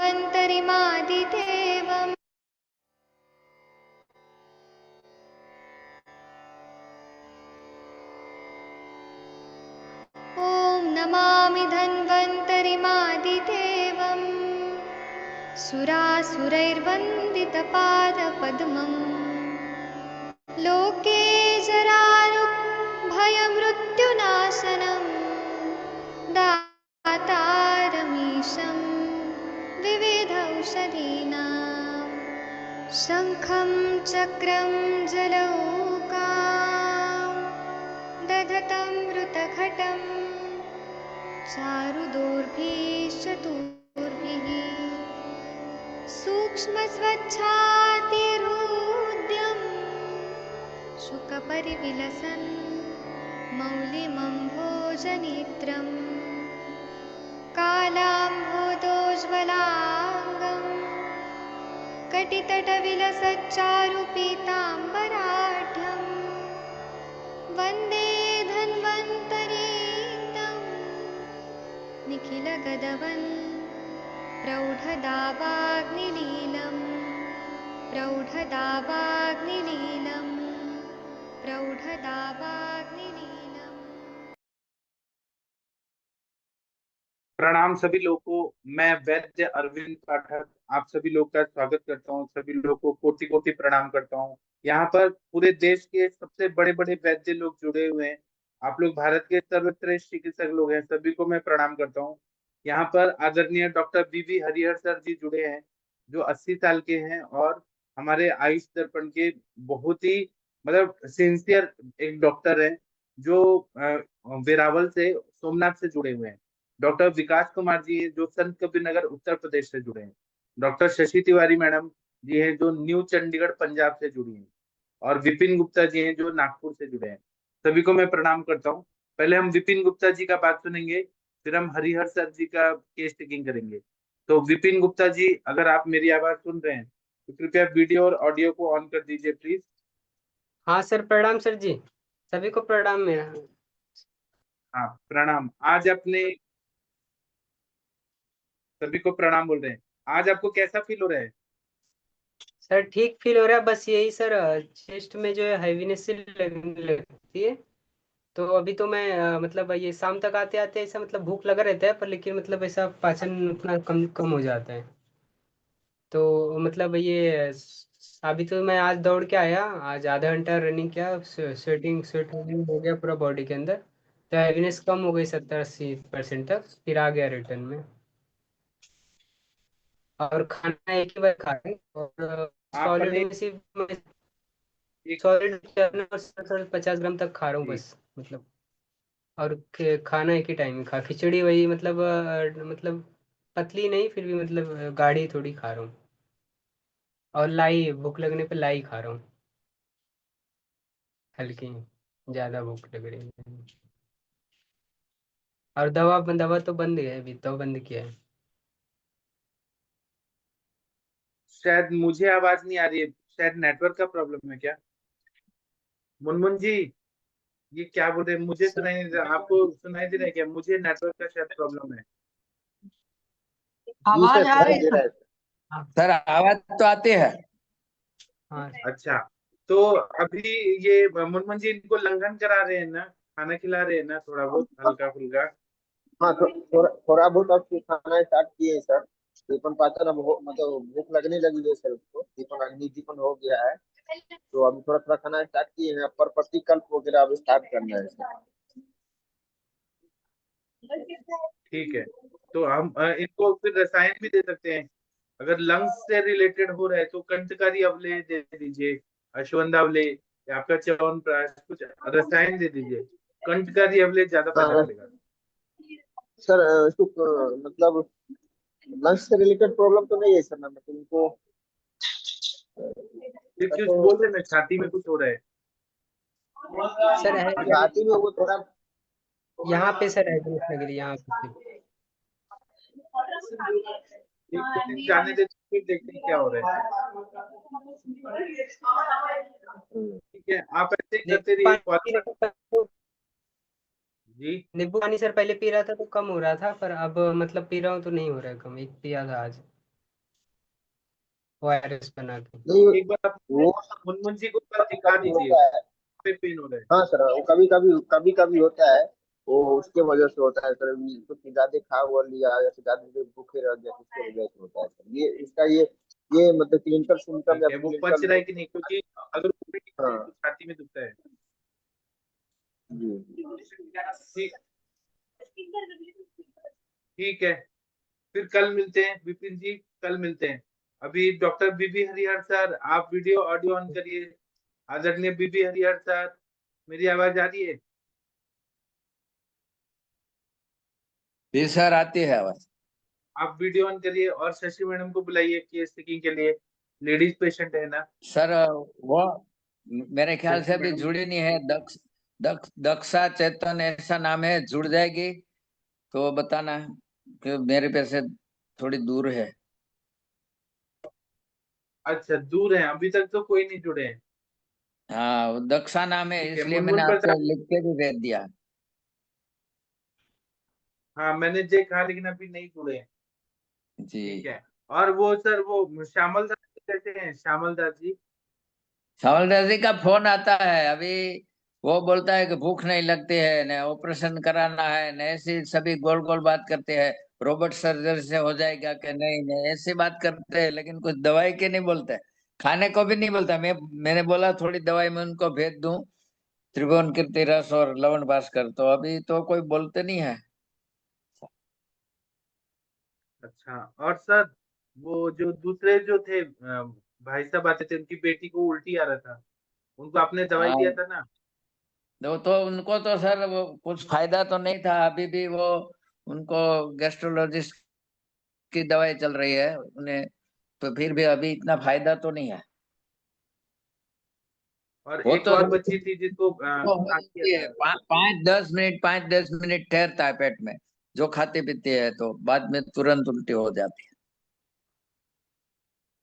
धन्वन्तरिमादिदेवम् ॐ नमामि धन्वन्तरिमादिदेवम् सुरासुरैर्वन्दितपादपद्मम् लोके जरारुभयमृत्युनाशनं दातारमीशं विविधौषधीनां शङ्खं चक्रं जलौकां दधतं चारुदोर्भिश्चतुर्भिः सूक्ष्मस्वच्छातिहृद्यम् शुकपरिविलसन् मौलिमम्भोजनेत्रं कालाम्भोदोज्ज्वलाङ्गं कटितटविलसच्चारुपीताम्बराढ्यं वन्दे धन्वन्तरीतं निखिलगदवन् प्रौढदावाग्निलीलं प्रौढदावाग्निलीलम्। प्रणाम सभी लोगों को। मैं वैद्य अरविंद पाठक आप सभी लोग का स्वागत करता हूँ। सभी लोगों को कोटि कोटि प्रणाम करता हूँ। यहाँ पर पूरे देश के सबसे बड़े बड़े वैद्य लोग जुड़े हुए हैं। आप लोग भारत के सर्वश्रेष्ठ चिकित्सक लोग हैं, सभी को मैं प्रणाम करता हूँ। यहाँ पर आदरणीय डॉक्टर बीवी हरिहर सर जी जुड़े हैं, जो 80 साल के हैं और हमारे आयुष दर्पण के बहुत ही मतलब सिंसियर एक डॉक्टर हैं, जो वेरावल से सोमनाथ से जुड़े हुए हैं। डॉक्टर विकास कुमार जी हैं, जो संत कबीर नगर उत्तर प्रदेश से जुड़े हैं। डॉक्टर शशि तिवारी मैडम जी हैं, जो न्यू चंडीगढ़ पंजाब से जुड़ी हैं। और विपिन गुप्ता जी हैं, जो नागपुर से जुड़े हैं। सभी को मैं प्रणाम करता हूँ। पहले हम विपिन गुप्ता जी का बात सुनेंगे, फिर हम हरिहर सर जी का केस टेकिंग करेंगे। तो विपिन गुप्ता जी, अगर आप मेरी आवाज सुन रहे हैं तो कृपया वीडियो और ऑडियो को ऑन कर दीजिए प्लीज। हाँ सर, प्रणाम सर जी, सभी को प्रणाम मेरा। हाँ प्रणाम। आज अपने सभी को प्रणाम बोल रहे हैं। आज आपको कैसा फील हो रहा है? सर ठीक फील हो रहा है, बस यही सर, चेस्ट में जो है हैवीनेस सी लगने लगती है। तो अभी तो मैं मतलब ये शाम तक आते आते ऐसा मतलब भूख लगा रहता है, पर लेकिन मतलब ऐसा पाचन उतना कम कम हो जाता है। तो मतलब ये अभी तो मैं आज दौड़ के आया, आज आधा घंटा रनिंग किया, स्वेट हो गया पूरा बॉडी के अंदर। तो हैवीनेस कम हो गई 70-80% तक, फिर आ गया रिटर्न में। और खाना एक ही बार खा रहे हैं, और सॉलिड आपने में सिर्फ एक सॉलिड 50 ग्राम तक खा रहा हूँ बस, मतलब। और खाना एक ही टाइम में खा, खिचड़ी वही मतलब मतलब पतली नहीं, फिर भी मतलब गाढ़ी थोड़ी खा रहा हूँ। और लाई, भूख लगने पे लाई खा रहा हूँ, हल्की, ज्यादा भूख लग रही है। और दवा दवा तो बंद है, अभी तो बंद किया है। शायद मुझे आवाज नहीं आ रही है, शायद नेटवर्क का प्रॉब्लम है क्या? मुनमुन जी, ये क्या बोल रहे हैं? मुझे सर, सुनाई नहीं दे रहा, आपको सुनाई दे रहा है क्या? मुझे नेटवर्क का शायद प्रॉब्लम है। जी आवाज सर, आ सुनाई रही दे है रहा है। हाँ सर आवाज तो आती है। हाँ। अच्छा, तो अभी ये मुनमुन जी इनको लंघन करा रहे हैं ना, खाना खिला रहे हैं ना, थोड़ा बहुत हल्का फुल्का? हाँ, थोड़ा थोड़ा बहुत अब खाना स्टार्ट किए हैं सर। दीपन पाचन अब मतलब भूख लगने लगी है सर, उसको दीपन अग्नि दीपन हो गया है। तो अभी थोड़ा थोड़ा खाना स्टार्ट किए हैं, पर प्रतिकल्प वगैरह अब स्टार्ट करना है सर। ठीक है, तो हम इनको फिर रसायन भी दे सकते हैं। अगर लंग्स से रिलेटेड हो रहा है तो कंठकारी अवले दे दीजिए, अश्वगंधा अवले या आपका च्यवनप्राश, कुछ रसायन दे दीजिए। कंठकारी अवले ज्यादा फायदा हाँ करेगा। सर, इसको मतलब लंग्स से रिलेटेड प्रॉब्लम तो नहीं है सर ना, मतलब उनको फिर कुछ तो बोल रहे हैं ना, छाती में कुछ हो रहा है। सर है, छाती में वो थोड़ा यहाँ पे सर एड्रेस लग रही है यहाँ पे सिर्फ। एक दो दिन जाने दे, फिर देखते हैं क्या हो रहा है। ठीक है, आप ऐसे ही करते नींबू रहिए। पानी जी, नींबू पानी सर पहले पी रहा था तो कम हो रहा था, पर अब मतलब पी रहा हूँ तो नहीं हो रहा है कम, एक पिया था आज। ORS बना के। नहीं, एक बार आप वो मुनमुन जी को कल कभी दिखा कभी दीजिए, होता है। पे पेन हो रहा है। हाँ सर, वो कभी कभी होता है। वो उसके वजह से होता है सर, कुछ ज्यादा खा हुआ लिया या फिर ज्यादा देर भूखे रह गए, उसके वजह से होता है सर। ये मतलब क्लिनिकल सिम्टम या ठीक है, फिर वो पच क्लिनिकल। रहा है कि नहीं, क्योंकि अगर वो भी ठीक है हाँ तो छाती में दुखता है। जी। ठीक, ठीक है, फिर कल मिलते हैं विपिन जी, कल मिलते हैं। अभी डॉक्टर बीबी हरिहर सर, आप वीडियो ऑडियो ऑन करिए। आदरणीय बीबी हरिहर सर, मेरी आवाज आ रही है? जी सर, आती है आवाज। आप वीडियो ऑन करिए और शशि मैडम को बुलाइए केस टेकिंग के लिए। लेडीज पेशेंट है ना सर वो मेरे ख्याल से शशि अभी मैडम? जुड़ी नहीं है। दक्षा चेतन ऐसा नाम है, जुड़ जाएगी तो बताना, कि मेरे पे से थोड़ी दूर है। अच्छा, दूर है, अभी तक तो कोई नहीं जुड़े हैं। हाँ, वो दक्षा नाम है, ठीक है, इसलिए मैंने मुनमुन आपको प्रसाद। लिख के भी भेज दिया। हाँ, मैंने देखा लेकिन अभी नहीं जुड़े हैं। ठीक जी। है। और वो सर, वो श्यामल दास जी कैसे हैं, श्यामल दास जी? श्यामल जी का फोन आता है अभी। वो बोलता है कि भूख नहीं लगती है, न ऑपरेशन कराना है, न ऐसी सभी गोल गोल बात करते हैं। रोबोट सर्जरी से हो जाएगा कि नहीं, नहीं ऐसी बात करते हैं, लेकिन कुछ दवाई के नहीं बोलते। खाने को भी नहीं बोलता। मैंने बोला थोड़ी दवाई मैं उनको भेज दूं, त्रिभुवन कीर्ति रस और लवण भास्कर, तो अभी तो कोई बोलते नहीं है। अच्छा, और सर, वो जो दूसरे जो थे भाई साहब आते थे, उनकी बेटी को उल्टी आ रहा था, उनको आपने दवाई दिया हाँ, था ना? तो उनको तो सर वो कुछ फायदा तो नहीं था, अभी भी वो उनको गैस्ट्रोलॉजिस्ट की दवाई चल रही है उन्हें, तो फिर भी अभी इतना फायदा तो नहीं है। और वो एक तो और बच्ची थी जिसको वो हो खांसी जाती है, आता है। 5-10 मिनट ठहरता है पेट में, जो खाते पीते हैं, तो बाद में तुरंत उल्टी हो जाती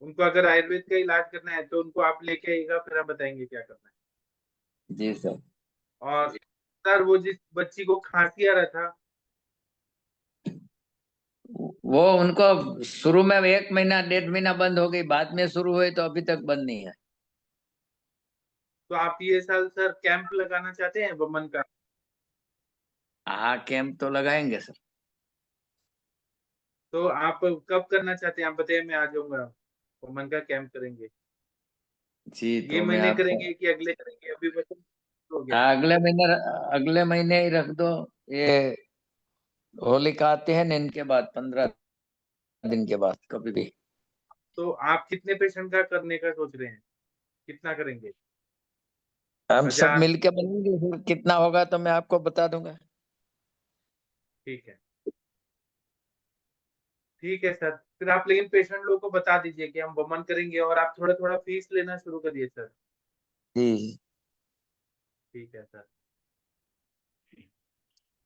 उनको अगर आयुर्वेद का इलाज करना है तो उनको आप लेके आइएगा, फिर हम बताएंगे क्या करना है। है। जी सर। और सर, वो जिस बच्ची को खांसी आ रहा था, वो उनको शुरू में 1 महीना 1.5 महीना बंद हो गई, बाद में शुरू हुई तो अभी तक बंद नहीं है। तो आप ये साल सर कैंप लगाना चाहते हैं वमन का? हाँ, कैंप तो लगाएंगे सर। तो आप कब करना चाहते हैं, आप बताइए, मैं आ जाऊंगा। वमन का कैंप करेंगे। जी, ये तो मैं महीने आपको, करेंगे कि अगले करेंगे? अभी वैसे हो गया। हाँ, अगले महीने ही रख दो। ये होलिका आते हैं ना, इनके बाद 15 दिन के बाद कभी भी। तो आप कितने पेशेंट का करने का सोच रहे हैं, कितना करेंगे? हम सब 1000? मिलके बनेंगे, फिर कितना होगा तो मैं आपको बता दूंगा। ठीक है, ठीक है सर। फिर आप लेकिन पेशेंट लोगों को बता दीजिए कि हम वमन करेंगे, और आप थोड़ा थोड़ा फीस लेना शुरू करिए सर। जी। ठीक है सर।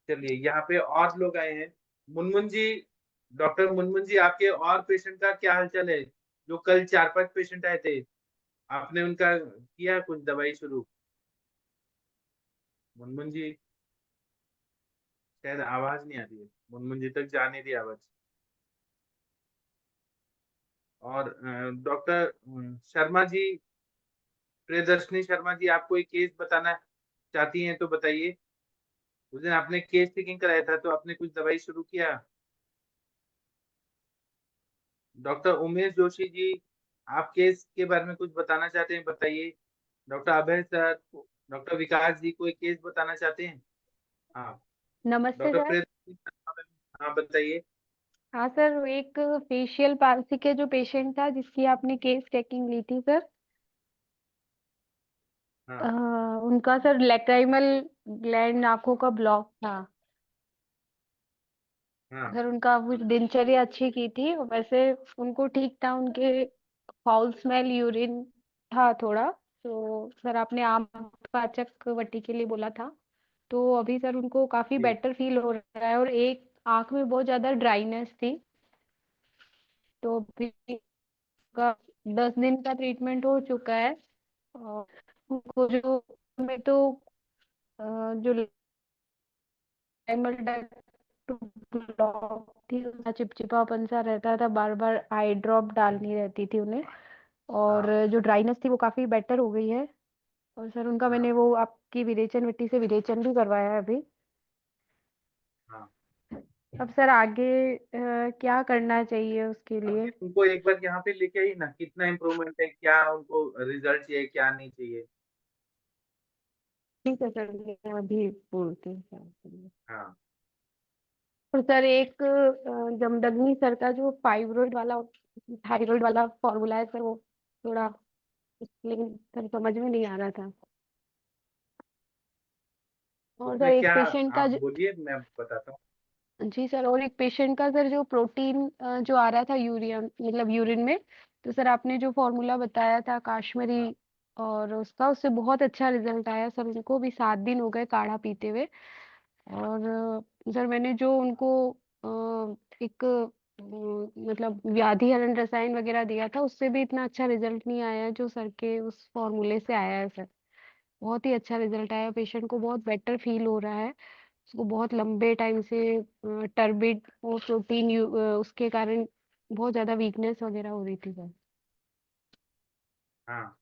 चलिए, यहाँ पे और लोग आए हैं। मुनमुन जी, डॉक्टर मुनमुन जी, आपके और पेशेंट का क्या हालचाल है? जो कल 4-5 पेशेंट आए थे, आपने उनका किया कुछ दवाई शुरू? मुनमुन जी, शायद आवाज नहीं आ रही है, मुनमुन जी तक जाने दी आवाज। और डॉक्टर शर्मा जी, प्रियदर्शनी शर्मा जी, आपको एक केस बताना चाहती हैं तो बताइए। उस दिन आपने केस टेकिंग कराया था, तो आपने कुछ दवाई शुरू किया? डॉक्टर उमेश जोशी जी, आप केस के बारे में कुछ बताना चाहते हैं, बताइए। डॉक्टर अभय सर, डॉक्टर विकास जी, कोई केस बताना चाहते हैं? हाँ। नमस्ते doctor sir. Priyadarshini Sharma ma'am, हाँ बताइए। हाँ सर, वो एक फेशियल पाल्सी के जो पेशेंट था जिसकी आपने केस टेकिंग ली थी सर, अ, हाँ, उनका सर लेक्राइमल ग्लैंड आंखों का ब्लॉक था। हाँ। सर उनका वो दिनचर्या अच्छी की थी, वैसे उनको ठीक था, उनके फाउल स्मेल यूरिन था थोड़ा, तो सर आपने आम पाचक वटी के लिए बोला था। तो अभी सर उनको काफी जी। बेटर फील हो रहा है, और एक आंख में बहुत ज्यादा ड्राइनेस थी। तो अभी का 10 दिन का ट्रीटमेंट हो चुका है। और उनको जो में तो जो लाइमल डक्ट ब्लॉक थी, उसका चिपचिपापन सा रहता था, बार बार आई ड्रॉप डालनी रहती थी उन्हें। और हाँ जो ड्राइनेस थी वो काफी बेटर हो गई है। और सर उनका हाँ मैंने वो आपकी विरेचन मिट्टी से विरेचन भी करवाया है अभी। हाँ। अब सर आगे क्या करना चाहिए उसके लिए? अभी उनको एक बार यहाँ पे लेके आई ना, कितना इम्प्रूवमेंट है, क्या उनको रिजल्ट चाहिए, क्या नहीं चाहिए। ठीक है सर, मैं अभी बोलती हूँ क्या करिए। हाँ और सर एक जमदग्नि सर का जो फाइब्रोइड वाला थायराइड वाला फॉर्मूला है सर, वो थोड़ा, लेकिन सर समझ में नहीं आ रहा था। और सर उसमें एक क्या, पेशेंट का आप बोलिए मैं बताता हूँ। जी सर, और एक पेशेंट का सर जो प्रोटीन जो आ रहा था यूरिया मतलब यूरिन में, तो सर आपने जो फॉर्मूला बताया था हाँ काश्मीरी, और उसका उससे बहुत अच्छा रिजल्ट आया सर। उनको भी 7 दिन हो गए काढ़ा पीते हुए। और सर मैंने जो उनको एक मतलब व्याधि हरण रसायन वगैरह दिया था, उससे भी इतना अच्छा रिजल्ट नहीं आया जो सर के उस फॉर्मूले से आया है सर। बहुत ही अच्छा रिजल्ट आया, पेशेंट को बहुत बेटर फील हो रहा है। उसको बहुत लंबे टाइम से टर्बिड और प्रोटीन उसके कारण बहुत ज्यादा वीकनेस वगैरह हो रही थी सर। हाँ।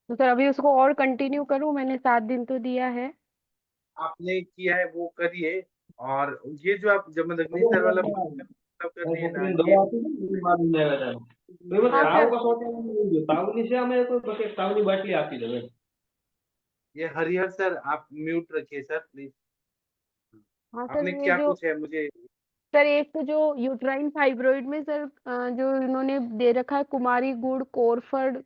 तो सर अभी उसको और कंटिन्यू करूं? मैंने 7 दिन तो दिया है। आपने किया है वो करिए। और ये जो आप जमदग्नि सर वाला मतलब कर रही है ना, ये हाँ सर, सर। ये हरिहर सर, आप म्यूट रखिए सर प्लीज। हाँ सर आपने ये क्या जो पूछा है मुझे? सर एक तो जो यूट्राइन फाइब्रॉइड में सर जो इन्होंने दे रखा है कुमारी गुड़ कोरफड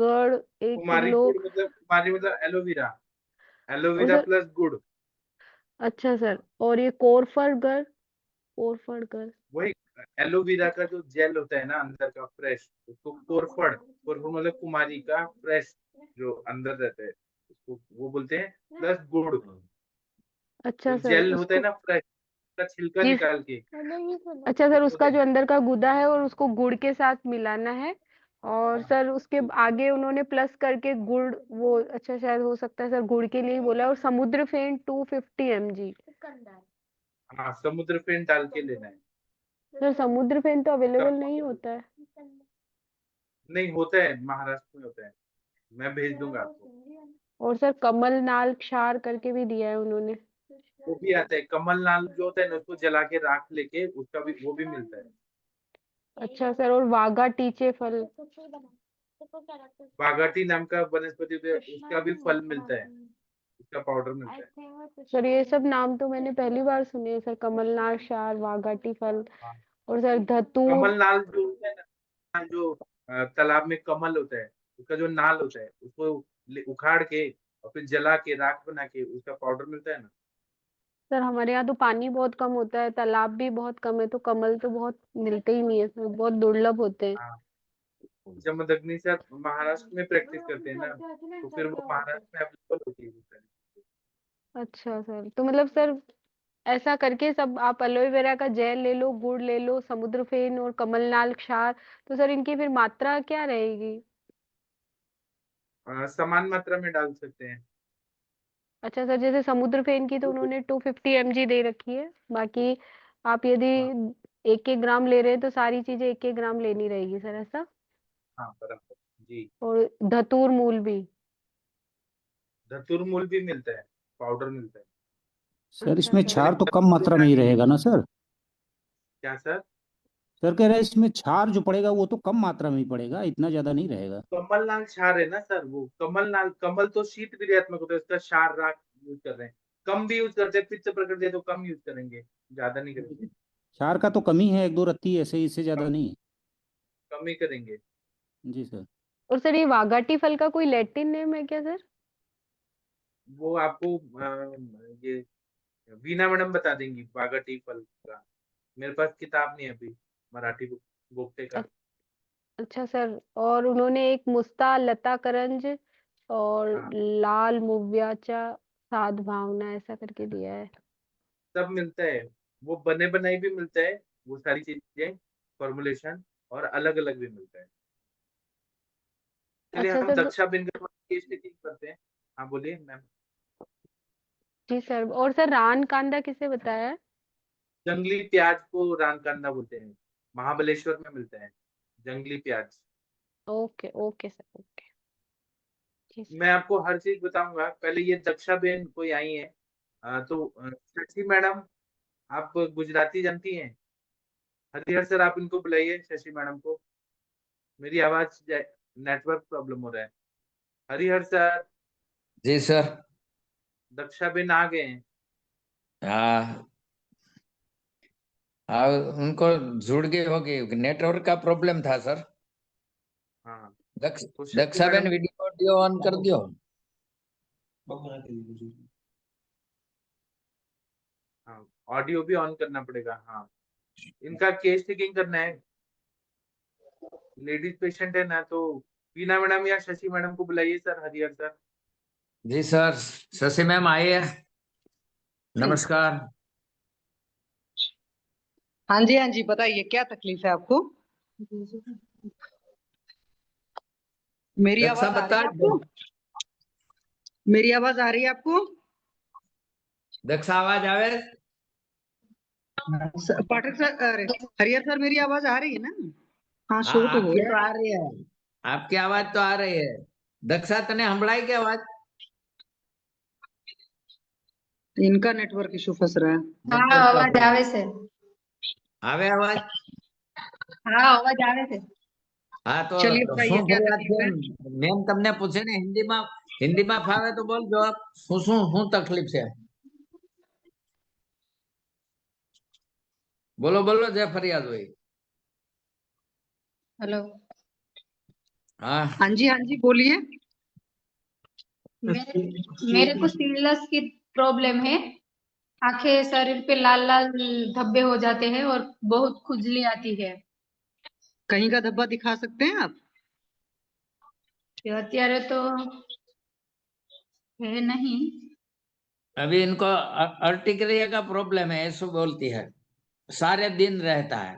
गढ़ 1 किलो। कुमारी मतलब एलोवेरा, और एलोवेरा सर प्लस गुड़। अच्छा सर, हाँ, और ये कोरफड गढ़, कोरफड गढ़। वही एलोवेरा का जो जेल होता है ना अंदर का फ्रेश, उसको कोरफड, कोरफड मतलब कुमारी का फ्रेश जो अंदर रहता है, उसको वो बोलते हैं, प्लस गुड़। जो अच्छा सर जेल होता है उसको ना फ्रेश, का छिलका जी। निकाल के अच्छा सर उसको उसका जो देना। अंदर का गुदा है और उसको गुड़ के साथ मिलाना है। और हाँ सर उसके आगे उन्होंने प्लस करके गुड़ वो, अच्छा शायद हो सकता है सर गुड़ के लिए ही बोला है। और समुद्र फेन 250 mg। हाँ, समुद्र फेन डाल के लेना है। सर समुद्र फेन तो उसका अवेलेबल नहीं पाउडर होता है। नहीं होता है, महाराष्ट्र में होता है, मैं भेज दूंगा आपको। और सर कमल नाल क्षार करके भी दिया है उन्होंने। वो भी आता है, कमल नाल जो होता है ना, उसको जला के राख लेके उसका भी वो भी मिलता है। अच्छा सर, और वाघा टीचे फल। बागाटी नाम का वनस्पति होता है, उसका भी फल मिलता है, उसका पाउडर मिलता है। सर ये सब नाम तो मैंने पहली बार सुने हैं सर, कमलनाग क्षार वाघाटी फल। हाँ, और सर धतूर। कमल नाल जो होता है ना, जो तालाब में कमल होता है, उसका जो नाल होता है उसको उखाड़ के और फिर जला के राख बना के उसका पाउडर मिलता है ना। सर हमारे यहाँ तो पानी बहुत कम होता है, तालाब भी बहुत कम है, तो कमल तो बहुत मिलते ही नहीं है सर, बहुत दुर्लभ होते हैं। हाँ, जमदग्नि सर महाराष्ट्र में प्रैक्टिस करते हैं ना, तो फिर वो महाराष्ट्र में अवेलेबल होती है वो सारी। अच्छा सर, तो मतलब सर ऐसा करके सब आप एलोवेरा का जेल ले लो, गुड़ ले लो, समुद्र फेन और कमलनाल क्षार, तो सर इनकी फिर मात्रा क्या रहेगी? समान मात्रा में डाल सकते हैं। अच्छा सर, जैसे समुद्र फेन की तो उन्होंने 250 mg दे रखी है। बाकी आप यदि हाँ 1-1 ग्राम ले रहे हैं तो सारी चीजें 1-1 ग्राम लेनी रहेगी सर, ऐसा? हाँ बराबर जी। और धतूर मूल भी। धतुर मूल भी मिलता है, पाउडर मिलता है। सर अच्छा इसमें सर। सर क्षार एक तो बार कम मात्रा में ही रहेगा ना सर? क्या सर? सर कह रहे हैं इसमें क्षार जो पड़ेगा वो तो कम मात्रा में ही पड़ेगा, इतना ज्यादा नहीं रहेगा। कमलनाल क्षार है ना सर, वो कमलनाल, कमल तो शीत क्रियात्मक होता है, उसका क्षार राख यूज कर रहे हैं। कम भी यूज करते हैं, पित्त प्रकृति है तो कम यूज करेंगे, ज्यादा नहीं करेंगे। क्षार का तो कमी है, 1-2 रत्ती ऐसे ही, इससे ज्यादा कम, नहीं। कम ही करेंगे। जी सर। और सर ये वाघाटी फल का कोई लैटिन नेम है क्या सर? वो आपको ये वीना मैडम बता देंगी बागाटी फल का। मेरे पास किताब नहीं है अभी, मराठी बुक गोखते अ- का। अच्छा सर, और उन्होंने एक मुस्ता लता करंज और हाँ, लाल मुव्याचा साध भावना ऐसा करके दिया है। सब मिलता है, वो बने बनाई भी मिलता है, वो सारी चीजें, फॉर्मुलेशन, और अलग अलग भी मिलता है। चलिए अच्छा हम सर दक्षा बिंगर केस की टीम करते हैं। हाँ बोलिए मैम। जी सर, और सर रान कांदा किसे बताया है? जंगली प्याज को रानकांदा बोलते हैं, महाबलेश्वर में मिलता है जंगली प्याज। ओके ओके सर, ओके जी सर। मैं आपको हर चीज बताऊंगा। पहले ये दक्षा बेन कोई आई है, शशि मैडम, आप गुजराती जानती हैं? हरिहर सर, आप इनको बुलाइए, शशि मैडम को। मेरी आवाज नेटवर्क प्रॉब्लम हो रहा है। हरिहर सर, जी सर। दक्षा बेन आ गए हैं। हाँ हाँ, उनको जुड़ गई होगी, नेटवर्क का प्रॉब्लम था सर। हाँ, दक्ष तो Shashi Dakshaben madam, video audio on कर दियो। हाँ, ऑडियो भी ऑन करना पड़ेगा। हाँ, इनका केस टेकिंग करना है, लेडीज पेशेंट है ना, तो बीना मैडम या शशि मैडम को बुलाइए सर, हरिहर सर। जी सर, शशि मैम आइए, नमस्कार। हाँ जी बताइए क्या तकलीफ है आपको। मेरी दक्षा आवाज आ रही बता है आपको। मेरी आवाज आ रही है आपको। दक्षा आवाज आवे। पाठक सर, अरे हरिहर सर, मेरी आवाज आ रही है ना। हाँ, हाँ शो तो हो आपकी रहा तो है। आ रही है, आपकी आवाज तो आ रही है। दक्षा तने हंभड़ाई की आवाज। इनका नेटवर्क इशू फंस रहा है। हाँ नेटवर्क अवाज प्रॉब्लम આવે છે। आवे आवाज। हाँ अवाज આવે છે। हाँ तो चलिए शू बताइए क्या फरियाद तकलीफ छे? है। मैम तमने पूछे ने हिंदी में फावे तो बोल जवाब। शू तकलीफ छे? बोलो बोलो, जय फरियाद हुई। हेलो। हाँ हाँ जी बोलिए। मेरे मेरे को सीलस की प्रॉब्लम है। आंखें शरीर पे लाल लाल धब्बे हो जाते हैं और बहुत खुजली आती है। कहीं का धब्बा दिखा सकते हैं आप। ये અત્યારે तो है नहीं। अभी इनको अर्टिक्रिया का प्रॉब्लम है, ऐसा बोलती है, सारे दिन रहता है।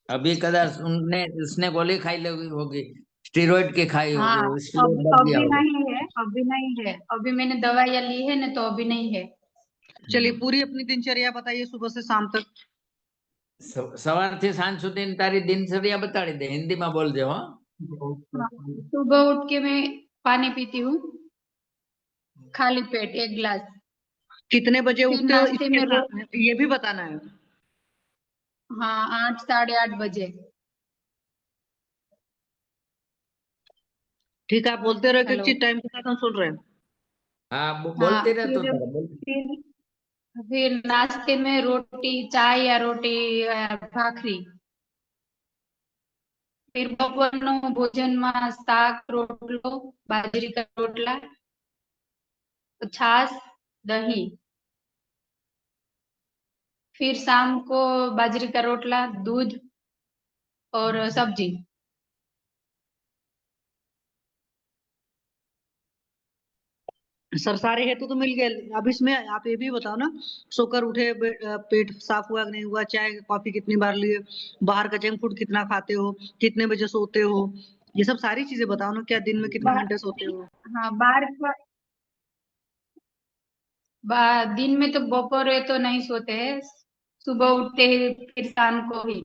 अभी कदाच उनने उसने गोली खाई लगी होगी, स्टीरॉइड की खाई हाँ, होगी, इसलिए अभी दब गया अभी होगा। नहीं है, अभी नहीं है। अभी मैंने दवाइयाँ ली है ना, तो अभी नहीं है। चलिए पूरी अपनी दिनचर्या बताइए सुबह से शाम तक। सवार થી સાંજ સુધી તારી દિનચર્યા બતાડી દે, હિન્દીમાં બોલજે હો। हाँ, सुबह उठ के मैं पानी पीती हूँ, खाली पेट 1 गिलास। कितने बजे फिर उठते हो नाश्ते इसके में साथ ये भी बताना है। हाँ 8 8:30 बजे। ठीक है, आप बोलते रहो, एक हेलो। चीज टाइम के साथ हम सुन रहे हैं। हाँ हाँ, बोलती रहे तो फिर नाश्ते में रोटी, चाय या रोटी भाखरी। फिर બપોરનો ભોજનમાં શાક રોટલો, બાજરી का રોટલા, छाछ, दही। फिर शाम को बाजरी का रोटला, दूध और सब्जी। सर सारे हेतु तो मिल गए। अब इसमें आप ये भी बताओ ना, सोकर उठे पेट साफ हुआ कि नहीं हुआ, चाय कॉफी कितनी बार लिए, बाहर का जंक फूड कितना खाते हो, कितने बजे सोते हो, ये सब सारी चीजें बताओ ना। क्या दिन में कितने बाहर, घंटे सोते हो। हाँ बाहर का, दिन में तो बपोरे तो नहीं सोते हैं। सुबह उठते ही फिर शाम को ही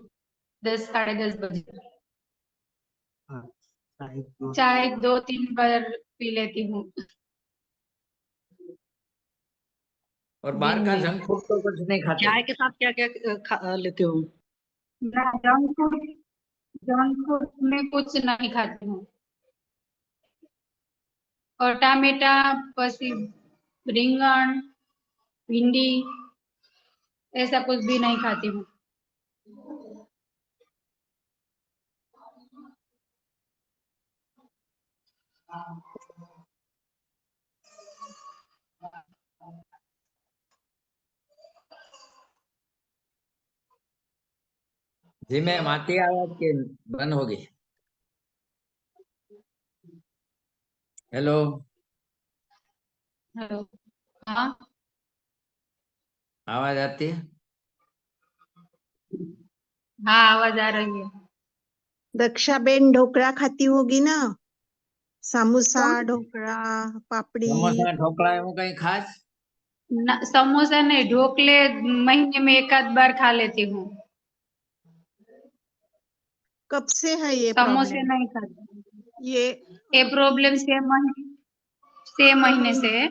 10 साढ़े 10 बजे चाय 2 3 बार पी लेती हूँ और बाहर दिन का में। जंक फूड तो कुछ नहीं खाते। चाय के साथ क्या क्या लेते हो। मैं जंक फूड में कुछ नहीं खाती हूँ। और टामेटा, पसी रिंगण, भिंडी, ऐसा कुछ भी नहीं खाती हूँ। जी मैं माती आवाज के बंद होगी। हेलो। हेलो। हाँ आवाज आती है। हाँ आवाज आ रही है। दक्षाबेन ढोकळा खाती होगी ना। समोसा, कौन? ढोकळा, पापड़ी। समोसा ढोकला એવું કઈ ખાસ? समोसा नहीं, ढोकले महीने में एक आध बार खा लेती हूँ। कब से है ये समोसे प्रॉब्लम? नहीं खाती। ये ये प्रॉब्लम 6 महीने से है।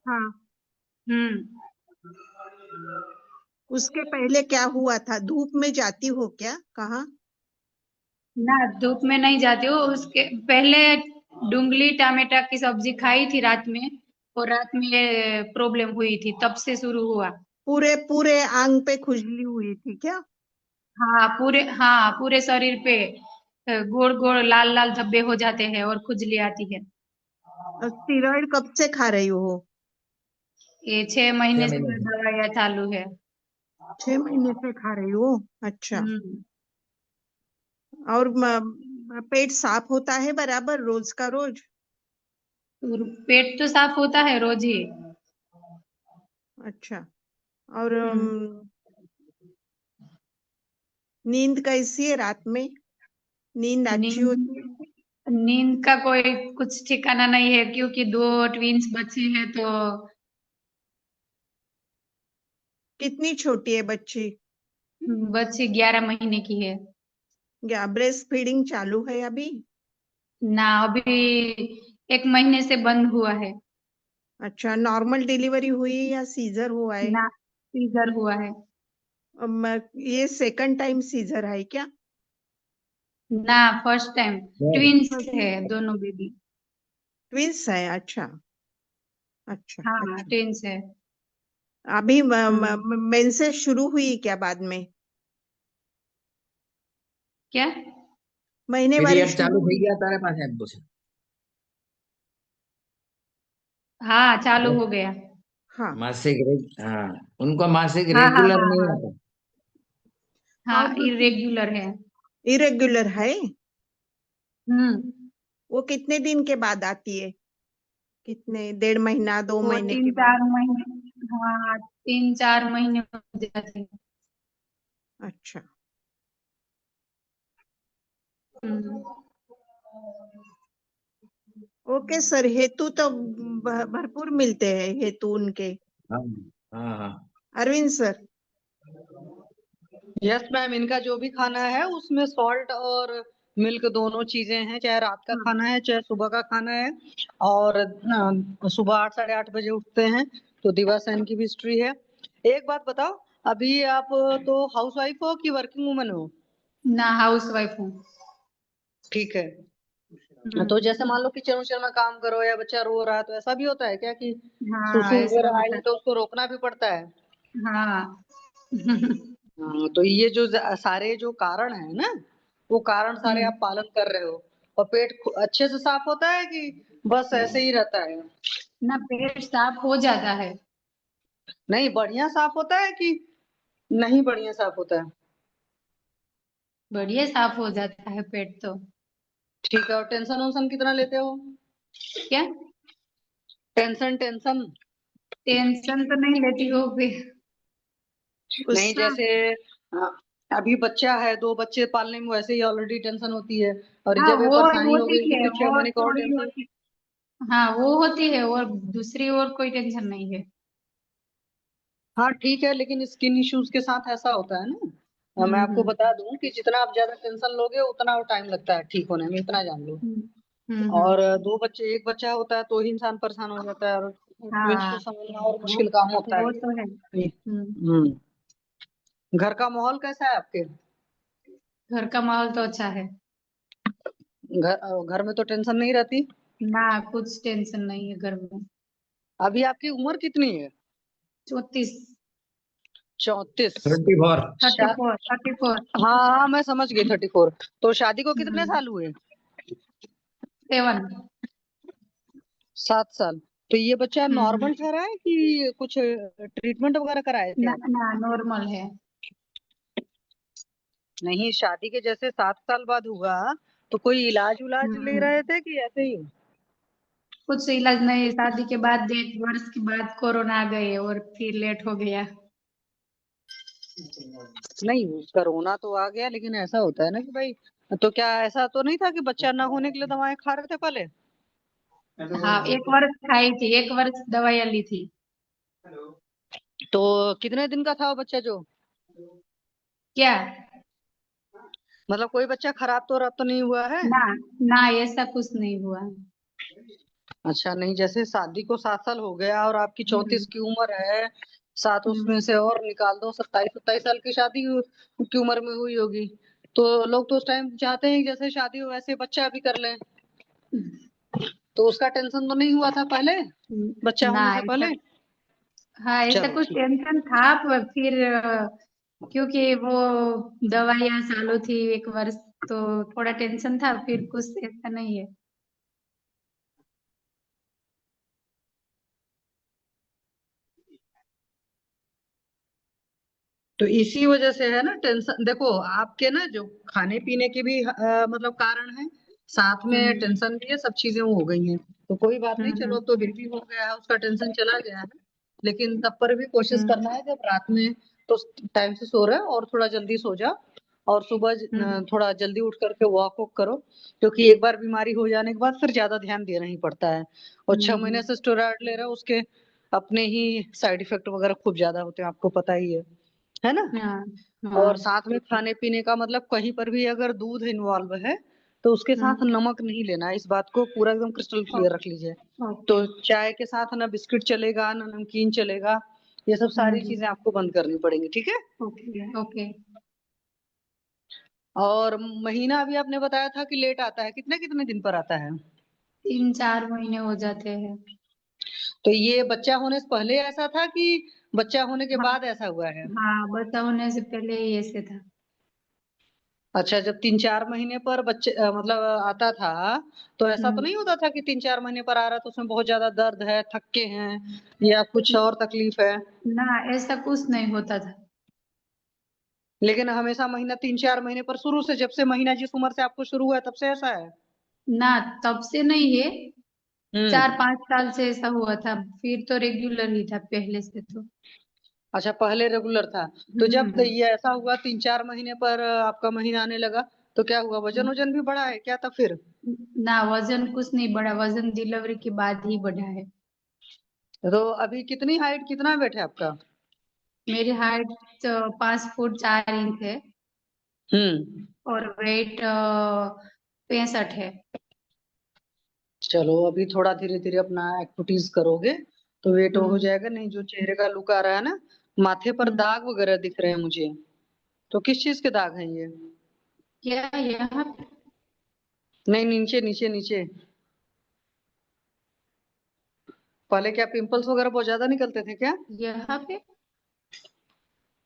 हाँ, उसके पहले क्या हुआ था? धूप में जाती हो क्या? कहाँ? ना, धूप में नहीं जाती हूँ। उसके पहले डुंगली टमाटर की सब्जी खाई थी रात में, और रात में ये प्रॉब्लम हुई थी, तब से शुरू हुआ। पूरे पूरे आंग पे खुजली हुई थी क्या? हाँ, पूरे शरीर पे गोल गोल लाल लाल धब्बे हो जाते हैं और खुजली आती है। स्टीरॉइड कब से खा रही हो? ये 6 महीने 6 से महीने से। दवाइयाँ चालू है। 6 महीने से खा रही हो? अच्छा। हम्म। और पेट साफ होता है बराबर रोज का रोज? और पेट तो साफ होता है रोज ही। अच्छा। और हम्म। नींद कैसी है रात में? नींद अच्छी होती है? नींद नींद का कोई कुछ ठिकाना नहीं है, क्योंकि 2 ट्विंस बच्चे हैं तो। कितनी छोटी है बच्ची? बच्ची 11 महीने की है। क्या ब्रेस्ट फीडिंग चालू है अभी? ना, अभी 1 महीने से बंद हुआ है। अच्छा, नॉर्मल डिलीवरी हुई या सीजर हुआ है? ना, सीजर हुआ है। ये सेकंड टाइम सीजर है क्या? ना, फर्स्ट टाइम। ट्विंस है दोनों बेबी। ट्विंस है? अच्छा अच्छा हाँ, अच्छा। ट्विंस है। अभी मेंसेस शुरू हुई क्या बाद में? क्या? महीनेवारी पीरियड शुरू चालू થઈ हुई? ગયા તારે પાસે એમ પૂછે? हाँ, चालू हो गया। हाँ हाँ, उनको मासिक हाँ हाँ रेगुलर हाँ नहीं हाँ। आता। हाँ, और दूसरी इरेग्युलर है। इरेगुलर है? हम्म। वो कितने दिन के बाद आती है? कितने, 1.5 महीना, दो वो महीने तीन के बाद? चार महीने हाँ, 3-4 महीने हो जाते हैं। अच्छा। हम्म। ओके सर, हेतु तो भरपूर मिलते हैं हेतु उनके। हाँ हाँ हाँ। अरविंद सर। यस मैम, इनका जो भी खाना है उसमें सॉल्ट और मिल्क दोनों चीजें हैं, चाहे रात का हाँ। खाना है चाहे सुबह का खाना है। और सुबह 8-8:30 बजे उठते हैं। तो दिवासन की भी हिस्ट्री है। एक बात बताओ, अभी आप तो हाउस वाइफ हो कि वर्किंग वुमन हो? ना, हाउस वाइफ हूँ। ठीक है। तो हम्म। जैसे मान लो किचन उचन में काम करो या बच्चा रो रहा है, तो ऐसा भी होता है क्या कि हाँ, सुसु ऐसा वगैरह होता आए तो उसको रोकना भी पड़ता है? है। हाँ। हाँ, तो ये जो सारे जो कारण है ना, वो कारण सारे आप हम्म। पालन कर रहे हो। और पेट अच्छे से साफ होता है कि बस ऐसे ही रहता है? ना, पेट साफ हो जाता है। नहीं, बढ़िया साफ होता है कि नहीं बढ़िया साफ होता है? बढ़िया साफ हो जाता है पेट तो। ठीक है। और टेंशन वेंशन कितना लेते हो? क्या? Tension tension? टेंशन तो नहीं लेती हो फिर। नहीं, गुस्सा? जैसे अ, अभी बच्चा है, 2 बच्चे पालने में वैसे ही ऑलरेडी टेंशन होती है, और हाँ, जब ये वो परेशानी हो होती गई है, तो 6 महीने का और थोड़ी टेंशन। होती। हाँ, वो होती है, और दूसरी और कोई टेंशन नहीं है। हाँ ठीक है, लेकिन स्किन इश्यूज के साथ ऐसा होता है ना। मैं आपको हम्म। बता दूं कि जितना आप ज्यादा टेंशन लोगे उतना वो टाइम लगता है ठीक होने में, इतना जान लो। हम्म। और 2 बच्चे, एक बच्चा होता है तो ही इंसान परेशान हो जाता है, और ट्विंस को हाँ, समझना और वो मुश्किल काम होता है। वो तो है। हम्म। घर का माहौल कैसा है आपके? घर का माहौल तो अच्छा है। घर में तो टेंशन नहीं रहती? ना, कुछ टेंशन नहीं है घर में। अभी आपकी उम्र कितनी है? 34। 34? 34। 34, 34। हाँ हाँ, मैं समझ गई 34। तो शादी को कितने हम्म। साल हुए? 7। 7 साल। तो ये बच्चा हम्म। नॉर्मल ठहरा है कि कुछ ट्रीटमेंट वगैरह कराए थे ना आप? ना, नॉर्मल है। नहीं, शादी के जैसे 7 साल बाद हुआ, तो कोई इलाज उलाज ले हम्म। रहे थे कि ऐसे ही? कुछ इलाज नहीं, शादी के बाद 1 वर्ष के बाद कोरोना आ गए और फिर लेट हो गया। नहीं, कोरोना तो आ गया, लेकिन ऐसा होता है ना कि भाई, तो क्या ऐसा तो नहीं था कि बच्चा ना होने के लिए दवाएं खा रहे थे पहले? हाँ, 1 वर्ष खाई थी, 1 वर्ष दवाइयाँ ली थी। तो कितने दिन का था वो बच्चा जो, क्या? मतलब कोई बच्चा खराब तो रब तो नहीं हुआ है? ना ना, ऐसा कुछ नहीं हुआ। अच्छा, नहीं जैसे शादी को 7 साल हो गया और आपकी 34 हम्म की उम्र है, 7 हम्म उसमें से और निकाल दो, 27 27 साल की शादी की उम्र में हुई होगी। तो लोग तो उस टाइम चाहते हैं कि जैसे शादी हो वैसे बच्चा भी कर लें। तो उसका टेंशन तो नहीं हुआ था पहले, बच्चा ना होने से ऐसा, पहले? हाँ ऐसा चलो कुछ ठीक। टेंशन था, पर फिर क्योंकि वो दवाइयाँ चालू थी 1 वर्ष, तो थोड़ा टेंशन था, फिर कुछ ऐसा नहीं है। तो इसी वजह से है ना टेंशन। देखो आपके ना जो खाने पीने के भी मतलब कारण है, साथ में हम्म टेंशन भी है, सब चीजें हो गई हैं। तो कोई बात नहीं, चलो हम्म अब तो बेबी हो गया है, उसका टेंशन चला गया है। लेकिन तब पर भी कोशिश हम्म करना है जब रात में तो टाइम से सो रहे हो और थोड़ा जल्दी सो जाओ, और सुबह हम्म थोड़ा जल्दी उठ करके वॉक वॉक करो। क्योंकि एक बार बीमारी हो जाने के बाद फिर ज्यादा ध्यान देना ही पड़ता है। और 6 महीने हम्म से स्टेरॉइड ले रहे हो, उसके अपने ही साइड इफेक्ट वगैरह खूब ज्यादा होते हैं, आपको पता ही है ना। हाँ और हाँ साथ में खाने पीने का मतलब कहीं पर भी अगर दूध इन्वॉल्व है तो उसके साथ हम्म नमक नहीं लेना है, इस बात को पूरा एकदम क्रिस्टल क्लियर रख लीजिए। ओके। तो चाय के साथ ना बिस्किट चलेगा ना नमकीन चलेगा, ये सब सारी चीजें आपको बंद करनी पड़ेंगी, ठीक है। Okay okay. और महीना अभी आपने बताया था कि लेट आता है, कितने कितने दिन पर आता है? 3 4 महीने हो जाते हैं। तो ये बच्चा होने से पहले ऐसा था कि बच्चा होने के हाँ बाद ऐसा हुआ है? हाँ, बच्चा होने से पहले ही ऐसे था। अच्छा, जब 3 4 महीने पर बच्चे मतलब आता था, तो ऐसा तो हम्म नहीं होता था कि 3 4 महीने पर आ रहा है तो उसमें बहुत ज्यादा दर्द है, थक्के हैं या कुछ और तकलीफ है? ना, ऐसा कुछ नहीं होता था। लेकिन हमेशा महीना 3 4 महीने पर शुरू से, जब से महीना जिस उम्र से आपको शुरू हुआ है तब से ऐसा है? ना, तब से नहीं है, चार हम्म। पांच साल से ऐसा हुआ था, फिर तो रेगुलर ही था पहले से तो। अच्छा, पहले रेगुलर था। तो जब हम्म ये ऐसा हुआ 3 4 महीने पर आपका महीना आने लगा, तो क्या हुआ, वजन वजन भी बढ़ा है क्या तब फिर? ना, वजन कुछ नहीं बढ़ा, वजन डिलीवरी के बाद ही बढ़ा है। तो अभी कितनी हाइट कितना वेट है आपका? मेरी हाइट 5 फुट 4 इंच है, हम्म। और वेट 65 है। चलो अभी थोड़ा धीरे धीरे अपना एक्टिविटीज करोगे तो वेट हो हम्म जाएगा। नहीं, जो चेहरे का लुक आ रहा है ना, माथे पर हम्म। दाग वगैरह दिख रहे हैं मुझे, तो किस चीज के दाग हैं ये? क्या यहाँ पे? नहीं, नीचे नीचे नीचे। पहले क्या पिंपल्स वगैरह बहुत ज्यादा निकलते थे क्या? यहाँ पे?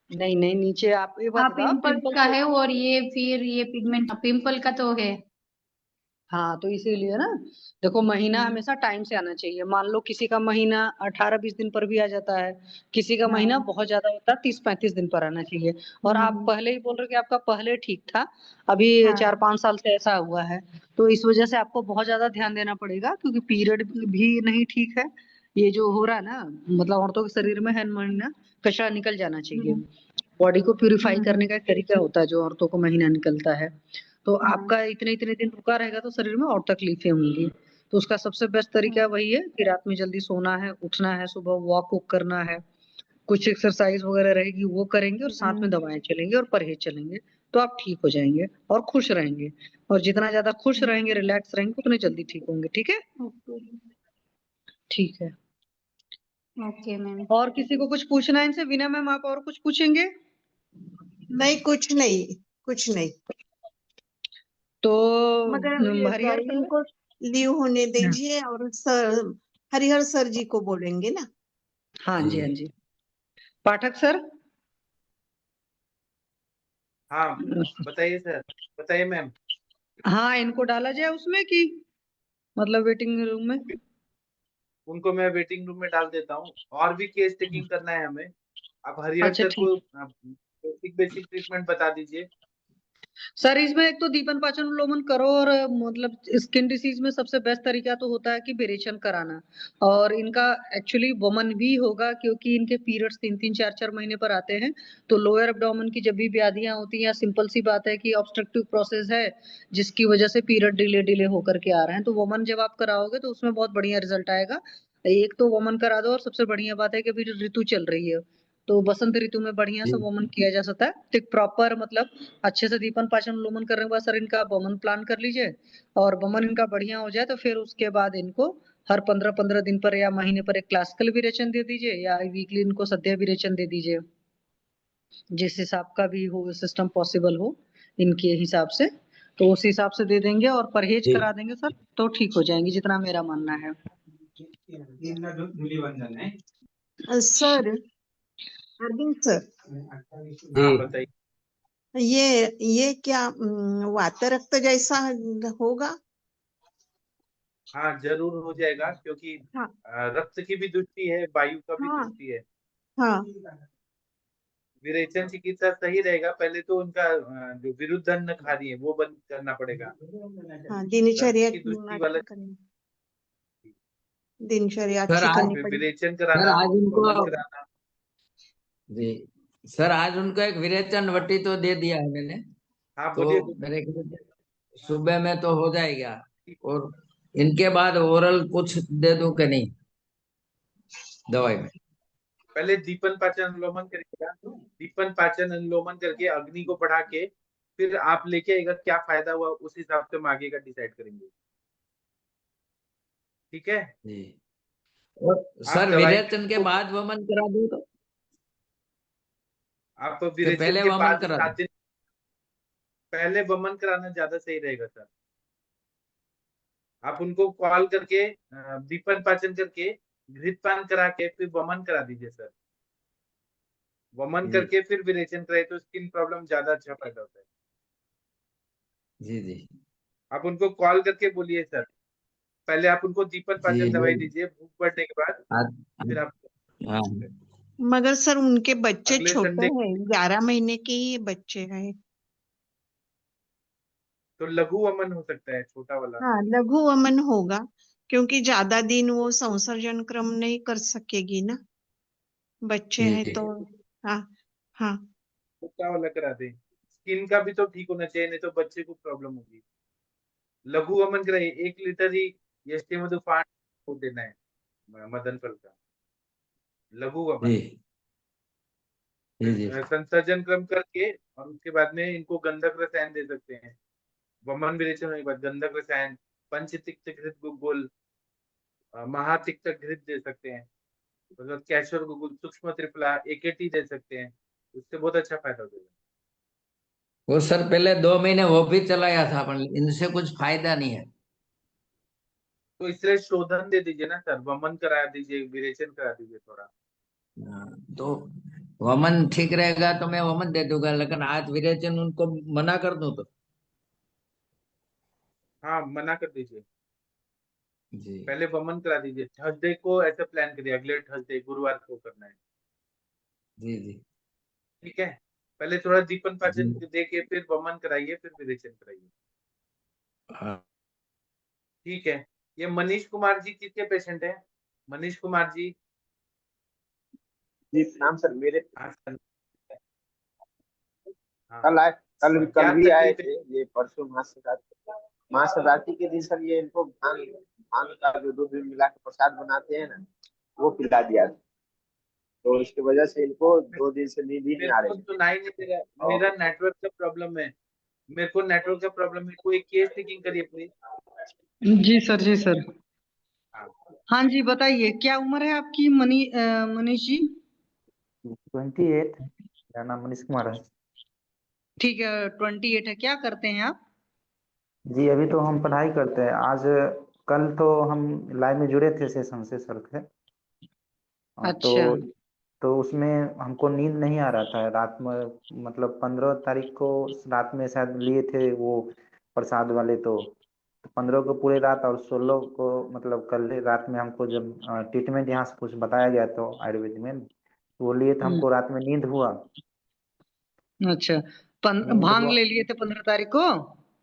नहीं नहीं, नीचे आप एक बात हाँ, बताओ, पिंपल्स का पिंपल्स। है, और ये फिर ये पिगमेंट पिंपल का तो है। हाँ, तो इसीलिए ना, देखो महीना हम्म हमेशा टाइम से आना चाहिए। मान लो किसी का महीना 18 20 दिन पर भी आ जाता है, किसी का महीना हाँ बहुत ज्यादा होता है 30 35 दिन पर आना चाहिए। और आप हम्म पहले ही बोल रहे हो कि आपका पहले ठीक था, अभी हाँ 4 5 साल से ऐसा हुआ है। तो इस वजह से आपको बहुत ज्यादा ध्यान देना पड़ेगा, क्योंकि पीरियड भी नहीं ठीक है। ये जो हो रहा है ना, मतलब औरतों के शरीर में हर महीना कचरा निकल जाना चाहिए। हम्म बॉडी को प्यूरिफाई करने हम्म का एक तरीका होता है जो औरतों को महीना निकलता है। तो हाँ आपका इतने इतने दिन रुका रहेगा तो शरीर में और तकलीफें होंगी। तो उसका सबसे बेस्ट तरीका हाँ वही है कि रात में जल्दी सोना है, उठना है, सुबह वॉक वॉक करना है, कुछ एक्सरसाइज वगैरह रहेगी वो करेंगे, और साथ में हम्म दवाएं चलेंगे और परहेज चलेंगे। तो आप ठीक हो जाएंगे और खुश रहेंगे। और जितना ज्यादा खुश रहेंगे, रिलैक्स रहेंगे, उतने जल्दी ठीक होंगे, ठीक है। ओके ठीक है। Okay ma'am. और किसी को कुछ पूछना है इनसे? विनय मैम आप और कुछ पूछेंगे? नहीं, कुछ नहीं, कुछ नहीं। तो मगर ये हरिहर सर। इनको लीव होने दीजिए, और सर हरिहर सर जी को बोलेंगे ना। हाँ जी, हाँ जी। पाठक सर। हाँ, बताइए सर, बताइए मैम। हाँ, इनको डाला जाए उसमें कि मतलब वेटिंग रूम में। उनको मैं वेटिंग रूम में डाल देता हूँ, और भी केस टेकिंग करना है हमें। आप हरिहर अच्छा सर ठीक। को बेसिक बेसिक ट्रीटमेंट बता दीजिए। सर इसमें एक तो दीपन पाचन उल्लोमन करो, और मतलब स्किन डिसीज में सबसे बेस्ट तरीका तो होता है कि बेरेशन कराना। और इनका एक्चुअली वमन भी होगा, क्योंकि इनके पीरियड्स 3 3 4 4 महीने पर आते हैं। तो लोअर एब्डोमेन की जब भी व्याधियां होती हैं, या सिंपल सी बात है कि ऑब्स्ट्रक्टिव प्रोसेस है जिसकी वजह से पीरियड डिले डिले होकर के आ रहे हैं, तो वमन जब आप कराओगे तो उसमें बहुत बढ़िया रिजल्ट आएगा। एक तो वमन करा दो, और सबसे बढ़िया बात है कि अभी ऋतु चल रही है, तो बसंत ऋतु में बढ़िया से जी वमन किया जा सकता है। तो एक प्रॉपर मतलब अच्छे से दीपन पाचन अनुलोमन करने के बाद सर इनका वमन प्लान कर लीजिए, और वमन इनका बढ़िया हो जाए तो फिर उसके बाद इनको हर 15-15 दिन पर या महीने पर एक क्लासिकल विरेचन दे दीजिए, या वीकली इनको सद्य विरेचन दे दीजिए, जिस हिसाब का भी हो सिस्टम पॉसिबल हो इनके हिसाब से, तो उस हिसाब से दे देंगे और परहेज जी करा देंगे सर, तो ठीक हो जाएंगी, जितना मेरा मानना है। सर, अरविंद सर, हाँ जी बताइए। ये क्या वात रक्त जैसा होगा? हाँ जरूर हो जाएगा, क्योंकि हाँ रक्त की भी दृष्टि है, वायु का भी हाँ दृष्टि है। हाँ विरेचन चिकित्सा सही रहेगा। पहले तो उनका जो विरुद्ध अन्न खा रही है वो बंद करना पड़ेगा। हाँ, रक्त दिनचर्या की दृष्टि वाला अच्छा करनी, दिनचर्या सर अच्छी आज करनी फिर पड़ेगी। विरेचन सर कराना, आज उनको वमन कराना। जी सर आज उनको एक विरेचन वटी तो दे दिया है मैंने, हाँ तो बोलिए बोलिए। मेरे ख्याल से सुबह में तो हो जाएगा। और इनके बाद ओरल कुछ दे दूं कि नहीं दवाई में? पहले दीपन पाचन अनुलोमन करिएगा। दीपन पाचन अनुलोमन करके अग्नि को बढ़ा के फिर आप लेके आएगा, क्या फायदा हुआ उस हिसाब से हम आगे का डिसाइड करेंगे। ठीक है। जी और आप सर दवाई विरेचन के को, बाद वमन करा दूं तो आप कि विरेचन पहले के वमन बाद करा दूं? 7 दिन पहले वमन कराना ज्यादा सही रहेगा सर। आप उनको कॉल करके दीपन पाचन करके घृतपान करा के फिर वमन करा दीजिए सर। वमन जी करके फिर विरेचन कराए तो स्किन प्रॉब्लम ज्यादा अच्छा फायदा होता है। जी जी आप उनको कॉल करके बोलिए सर। पहले आप उनको दीपन जी पाचन वो दवाई दीजिए, भूख बढ़ने के बाद आज फिर आप हाँ मगर सर उनके बच्चे अगले छोटे संडे हैं, 11 महीने के ही बच्चे हैं। तो लघु वमन हो सकता है, छोटा वाला। हाँ, लघु वमन होगा, क्योंकि ज्यादा दिन वो संसर्जन क्रम नहीं कर सकेगी ना, बच्चे जी हैं तो। हाँ हाँ छोटा वाला करा दें। स्किन का भी तो ठीक होना चाहिए, नहीं तो बच्चे को प्रॉब्लम होगी। लघु वमन कराइए, 1 लीटर ही यष्टि मधुपान को देना है मदन फल का। लघु वमन जी जी जी फिर संसर्जन क्रम करके और उसके बाद में इनको गंधक रसायन दे सकते हैं। वमन विरेचन होने के बाद गंधक रसायन, पंचतिक्त घृत गुगुल, महातिक्त घृत दे सकते हैं, मतलब कैशोर गुगुल, सूक्ष्म त्रिफला, एकेटी दे सकते हैं। उससे बहुत अच्छा फायदा हो जाएगा। वो सर पहले 2 महीने वो भी चलाया था पर इनसे कुछ फायदा नहीं है। तो इसलिए शोधन दे दीजिए ना सर, वमन करा दीजिए, विरेचन करा दीजिए थोड़ा। हाँ, तो वमन ठीक रहेगा तो मैं वमन दे दूंगा, लेकिन आज विरेचन उनको मना कर दूं तो? हाँ मना कर दीजिए। जी पहले वमन करा दीजिए। थर्सडे को ऐसा प्लान करिए, अगले थर्सडे गुरुवार को करना है। जी जी ठीक है। पहले थोड़ा दीपन जी पाचन दे के फिर वमन कराइए, फिर विरेचन कराइए। हाँ ठीक है। ये मनीष कुमार जी किसके पेशेंट है? मनीष कुमार जी। जी नाम सर मेरे हाँ सर। हाँ कल आए, कल क्या कल भी आए तकलीफ है? थे ये परसों महाशिवरात्रि के दिन सर। ये इनको भांग भांग का जो दूध में मिला के प्रसाद बनाते हैं ना, वो पिला दिया था। तो इसकी वजह से इनको 2 दिन से नींद ही नहीं मेरे आ को रही थी। सुनाई नहीं दे रहा, और मेरा नेटवर्क का प्रॉब्लम है। मेरे को नेटवर्क का प्रॉब्लम है, कोई केस टेकिंग करिए प्लीज। जी सर, जी सर। हाँ हाँ जी, बताइए क्या उम्र है आपकी मनीष जी? 28। मेरा नाम मनीष कुमार है। ठीक है, 28 है। क्या करते हैं आप? जी अभी तो हम पढ़ाई करते हैं। आज कल तो हम लाइव में जुड़े थे, सेशन से सर थे। अच्छा। तो उसमें हमको नींद नहीं आ रहा था रात में, मतलब 15 तारीख को रात में शायद लिए थे वो प्रसाद वाले। तो 15 को पूरे रात और 16 को मतलब कल रात में हमको जब ट्रीटमेंट यहाँ से कुछ बताया गया तो आयुर्वेद में वो लिए, तो हमको रात में नींद हुआ। अच्छा, नींद भांग हुआ। ले लिए थे 15 तारीख को?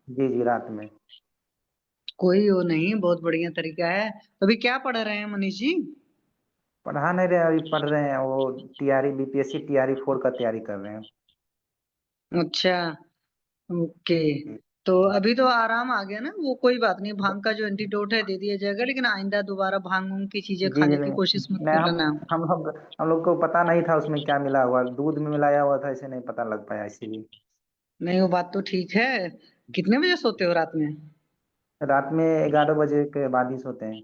जी जी रात में। कोई वो नहीं, बहुत बढ़िया तरीका है। अभी क्या पढ़ रहे हैं मनीष जी? पढ़ा नहीं रहे, अभी पढ़ रहे हैं वो टीआरई बीपीएससी टीआरई 4 का तैयारी कर रहे हैं। अच्छा, ओके। तो अभी तो आराम आ गया ना, वो कोई बात नहीं, भांग का जो एंटीडोट है दे दिया जाएगा, लेकिन आइंदा दोबारा भांग उंग की चीजें जी जी खाने की नहीं। कोशिश मत नहीं करना। हम लोग को पता नहीं था उसमें क्या मिला हुआ, दूध में मिलाया हुआ था, इसे नहीं पता लग पाया इसीलिए। नहीं वो बात तो ठीक है। कितने बजे सोते हो रात में? रात में 11 बजे के बाद ही सोते हैं।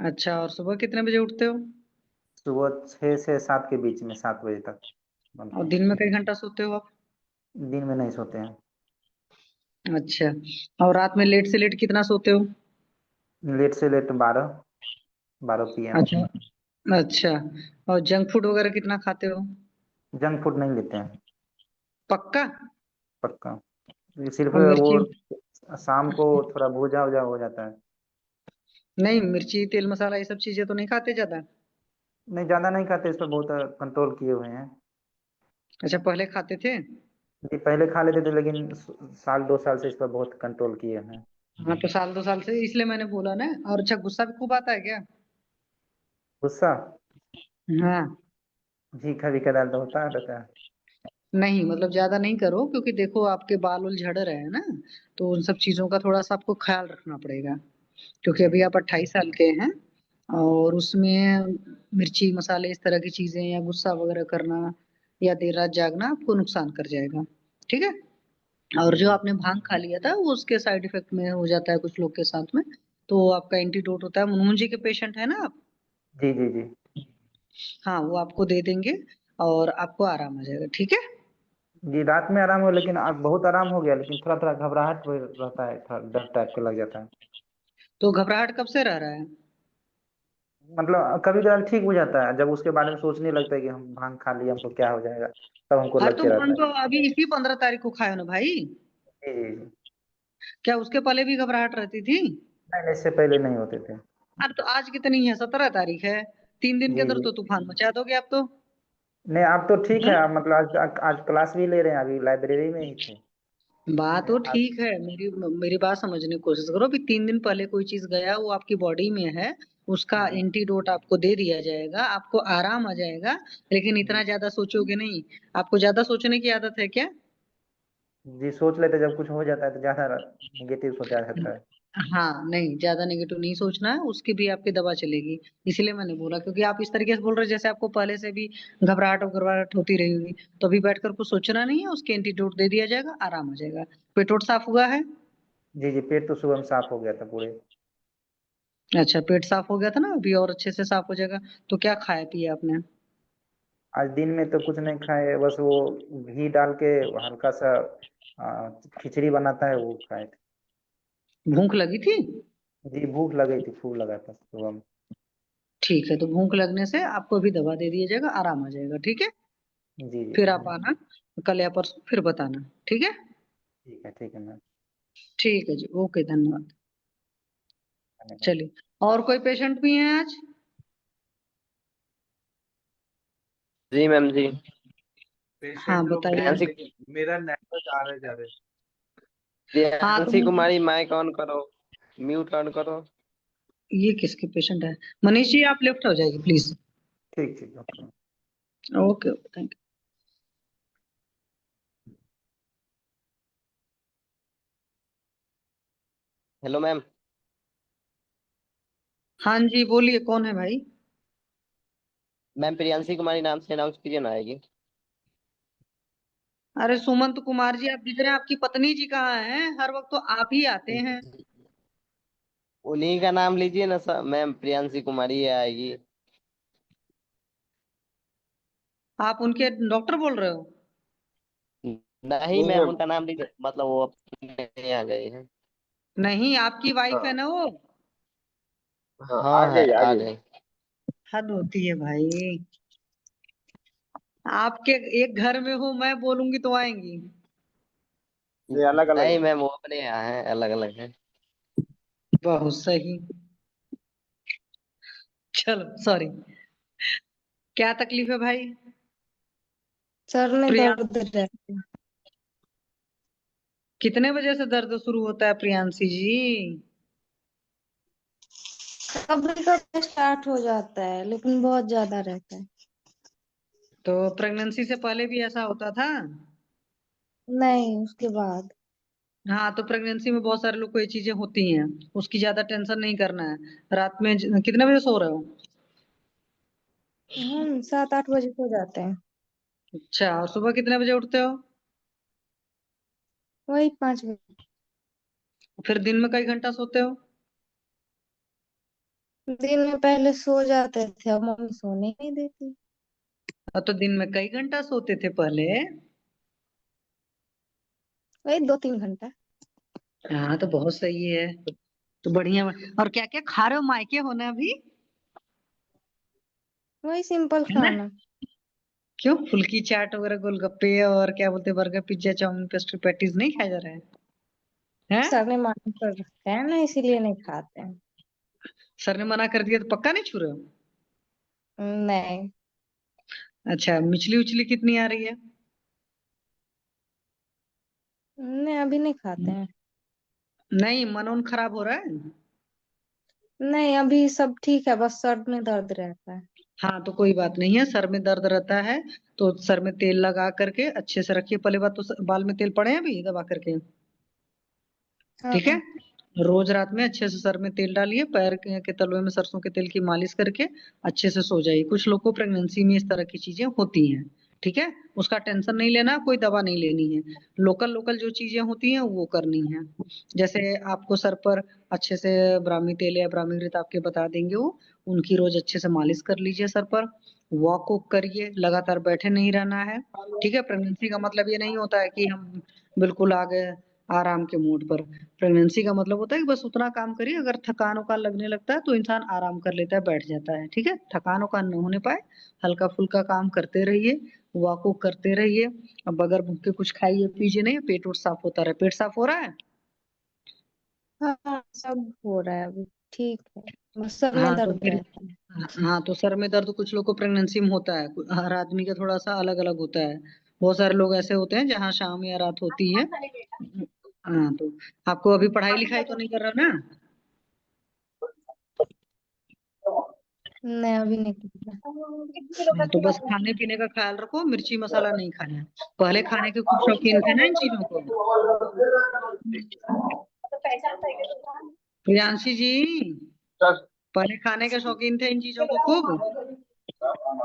अच्छा, और सुबह कितने बजे उठते हो? सुबह 6 से 7 के बीच में, 7 बजे तक और बनते हैं। दिन में कई घंटा सोते हो आप? दिन में नहीं सोते हैं। अच्छा, और रात में लेट से लेट कितना सोते हो? लेट से लेट 12 PM। अच्छा। अच्छा, और जंक फूड वगैरह कितना खाते हो? जंक फूड नहीं लेते हैं। पक्का? पक्का। ये सिर्फ और वो मिर्ची? शाम को थोड़ा भूजा वूजा हो जाता है। नहीं, मिर्ची तेल मसाला ये सब चीजें तो नहीं खाते ज्यादा? नहीं, ज्यादा नहीं खाते, इस पर बहुत कंट्रोल किए हुए हैं। अच्छा, पहले खाते थे? जी पहले खा लेते थे, लेकिन साल 2 साल से इस पर बहुत कंट्रोल किए हैं। हाँ, तो साल 2 साल से इसलिए मैंने बोला ना। और अच्छा, गुस्सा भी खूब आता है क्या? गुस्सा? हाँ। जी कभी कदार तो होता रहता है। नहीं मतलब ज्यादा नहीं करो, क्योंकि देखो आपके बाल उल झड़ रहे हैं ना, तो उन सब चीजों का थोड़ा सा आपको ख्याल रखना पड़ेगा। क्योंकि जी अभी आप 28 साल के हैं, और उसमें मिर्ची मसाले इस तरह की चीजें या गुस्सा वगैरह करना या देर रात जागना आपको नुकसान कर जाएगा। ठीक है। और जो जी आपने भांग खा लिया था वो उसके साइड इफेक्ट में हो जाता है कुछ लोग के साथ में। तो आपका एंटीडोट होता है, मुंजी के पेशेंट है ना आप? जी जी जी हाँ, वो आपको दे देंगे और आपको आराम आ जाएगा। ठीक है। जी रात में आराम हो, लेकिन अब बहुत आराम हो गया, लेकिन थोड़ा थोड़ा घबराहट रहता है, थोड़ा डर टाइप का लग जाता है। तो घबराहट कब से रह रहा है? मतलब कभी कभार ठीक हो जाता है, जब उसके बारे में सोचने लगता है कि हम भांग खा लिया, हमको क्या हो जाएगा, तब हमको अरे तो लगते रहता भांग है। तो अभी इसी 15 तारीख को खाए हो ना भाई? जी जी जी। क्या उसके पहले भी घबराहट रहती थी? नहीं नहीं, इससे पहले नहीं होते थे। अरे तो आज कितनी है, 17 तारीख है। 3 दिन के जी अंदर जी। तो तूफान मचा दोगे आप तो। नहीं आप तो ठीक है, हैं? आप मतलब आज क्लास भी ले रहे हैं, अभी लाइब्रेरी में ही थे। बात तो आज। ठीक है, मेरी मेरी बात समझने की कोशिश करो। अभी 3 दिन पहले कोई चीज गया, वो आपकी बॉडी में है, उसका जी एंटीडोट आपको दे दिया जाएगा, आपको आराम आ जाएगा। लेकिन जी इतना ज्यादा सोचोगे नहीं। आपको ज्यादा सोचने की आदत है क्या? जी सोच लेते, जब कुछ हो जाता है तो ज्यादा निगेटिव सोचा रहता है। हाँ, नहीं ज्यादा नेगेटिव नहीं सोचना है, उसकी भी आपकी दवा चलेगी। इसलिए मैंने बोला, क्योंकि आप इस तरीके से बोल रहे हो जैसे आपको पहले से भी घबराहट और घबराहट होती रही होगी। तो अभी बैठकर कुछ सोचना नहीं है, उसके एंटीडोट दे दिया जाएगा, आराम आ जाएगा। पेट वोट साफ हुआ है? जी जी पेट तो सुबह में साफ हो गया था पूरे। अच्छा, पेट साफ हो गया था ना, अभी और अच्छे से साफ हो जाएगा। तो क्या खाया पिया आपने? आज दिन में तो कुछ नहीं खाए, बस वो घी डाल के हल्का सा खिचड़ी बनाता है वो खाए थे। भूख लगी थी? जी भूख लगी थी, खूब लगा था सुबह में। ठीक है, तो भूख लगने से आपको भी दवा दे दिया जाएगा, आराम आ जाएगा। ठीक है। जी जी फिर आप आना कल या परसों, फिर बताना। ठीक है। ठीक है मैम। ठीक है जी, ओके, धन्यवाद। धन्यवाद। चलिए, और कोई पेशेंट भी है आज? जी मैम जी। हाँ, पेशेंट लोग हैं बताइए। प्रियांशी लेकिन मेरा नेटवर्क आ रहे जा रहे। हाँ तो प्रियांशी कुमारी माइक ऑन करो, म्यूट ऑन करो। ये किसके पेशेंट है? मनीष जी, आप लेफ्ट हो जाइए प्लीज। ठीक ठीक okay. Okay, thank you. Hello ma'am. हाँ जी, बोलिए, कौन है भाई? मैम प्रियांशी कुमारी नाम से अनाउंस कीजिए ना, आएगी। अरे सुमंत कुमार जी आप दिख रहे हैं, आपकी पत्नी जी कहाँ हैं? हर वक्त तो आप ही आते हैं। उन्हीं का नाम लीजिए ना सर, मैम प्रियांशी कुमारी आएगी। आप उनके डॉक्टर बोल रहे हो? नहीं नहीं मैम, मैम। उनका नाम लीजिए, मतलब वो अपने आ गए हैं। नहीं, आपकी वाइफ है हाँ ना वो? हाँ, आ हाँ है, गई आ आ गई। गए। हद होती है भाई। आपके एक घर में हो, मैं बोलूंगी तो आएंगी? ये अलग अलग नहीं है। मैम, वो अपने यहाँ हैं, अलग अलग हैं। बहुत सही। चलो, सॉरी। क्या तकलीफ है भाई? सर में प्रिया, दर्द रहता है। कितने बजे से दर्द शुरू होता है प्रियांशी जी? कभी कभी स्टार्ट हो जाता है, लेकिन बहुत ज्यादा रहता है। तो प्रेगनेंसी से पहले भी ऐसा होता था? नहीं, उसके बाद। हाँ, तो प्रेगनेंसी में बहुत सारे लोग को ये चीजें होती हैं, उसकी ज्यादा टेंशन नहीं करना है। रात में कितने बजे सो रहे हो? हम 7-8 बजे सो जाते हैं। अच्छा, और सुबह कितने बजे उठते हो? वही 5 बजे। फिर दिन में कई घंटा सोते हो? दिन में पहले सो जाते थे, अब मम्मी सोने ही नहीं देती। तो दिन में कई घंटा सोते थे पहले। वही 2-3 घंटा। हाँ, तो बहुत सही है। तो बढ़िया। और क्या क्या खा रहे हो, मायके हो ना अभी? वही सिंपल है ना? खाना। क्यों, फुल्की चाट वगैरह, गोलगप्पे और क्या बोलते हैं, burger pizza chowmein pastry patties नहीं खाया जा रहा है? हैं? सर ने मना कर रखा है ना, इसीलिए नहीं खाते हैं। सर ने मना कर दिया तो पक्का नहीं छू रहे हो? नहीं। अच्छा, मिचली उचली कितनी आ रही है? नहीं, अभी नहीं खाते हैं। नहीं, मन उन खराब हो रहा है? नहीं, अभी सब ठीक है, बस सर में दर्द रहता है। हाँ, तो कोई बात नहीं है, सर में दर्द रहता है तो सर में तेल लगा करके अच्छे से रखिए। पहले बात तो बाल में तेल पड़े हैं अभी दबा करके? ठीक है। हाँ। रोज रात में अच्छे से सर में तेल डालिए, पैर के तलवे में सरसों के तेल की मालिश करके अच्छे से सो जाइए। कुछ लोग को प्रेगनेंसी में इस तरह की चीजें होती हैं। ठीक है, उसका टेंशन नहीं लेना, कोई दवा नहीं लेनी है। लोकल लोकल जो चीजें होती हैं वो करनी है। जैसे आपको सर पर अच्छे से ब्राह्मी तेल या ब्राह्मी घृत आपके बता देंगे वो, उनकी रोज अच्छे से मालिश कर लीजिए सर पर। वॉक वॉक करिए, लगातार बैठे नहीं रहना है। ठीक है, प्रेगनेंसी का मतलब ये नहीं होता है कि हम बिल्कुल आ गए आराम के मूड पर। प्रेगनेंसी का मतलब होता है कि बस उतना काम करिए, अगर थकान वकान लगने लगता है तो इंसान आराम कर लेता है, बैठ जाता है। ठीक है, थकान वकान न होने पाए, हल्का फुल्का काम करते रहिए, वॉक वॉक करते रहिए। अब बगैर भूख के कुछ खाइए पीजिए नहीं, पेट वोट साफ होता रहे। पेट साफ हो रहा है? हाँ, सब हो रहा है अभी। ठीक है, बस सर में हाँ तो दर्द फिर, रहता है। हाँ तो सर में दर्द कुछ लोग को प्रेगनेंसी में होता है, हर आदमी का थोड़ा सा अलग अलग होता है। बहुत सारे लोग ऐसे होते हैं जहाँ शाम या रात होती है। हाँ, तो आपको अभी पढ़ाई लिखाई तो नहीं कर रहा ना? नहीं, अभी नहीं कर हाँ, तो बस खाने पीने का ख्याल रखो, मिर्ची मसाला नहीं खाना है। पहले खाने के खूब शौकीन थे ना इन चीजों को? प्रियांशी जी, पहले खाने के शौकीन थे इन चीजों को खूब?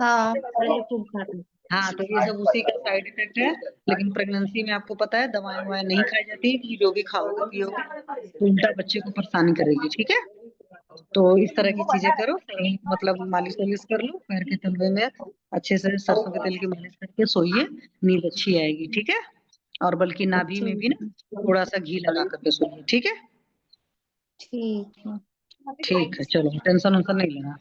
हाँ, पहले खूब खाते थे। हाँ, तो ये सब उसी का साइड इफेक्ट है। लेकिन प्रेगनेंसी में आपको पता है दवाएं ववाएं नहीं खाई जाती कि जो भी खाओगे पियोगे तो उल्टा बच्चे को परेशानी करेगी। ठीक है, तो इस तरह की चीजें करो, मतलब मालिश वालिश कर लो पैर के तलवे में, अच्छे से सरसों के तेल की मालिश करके सोइए, नींद अच्छी आएगी। ठीक है, और बल्कि नाभि में भी ना ठीक थोड़ा सा घी लगा करके सोइए। ठीक है? ठीक है। ठीक है, चलो, टेंशन वेंशन नहीं लेना।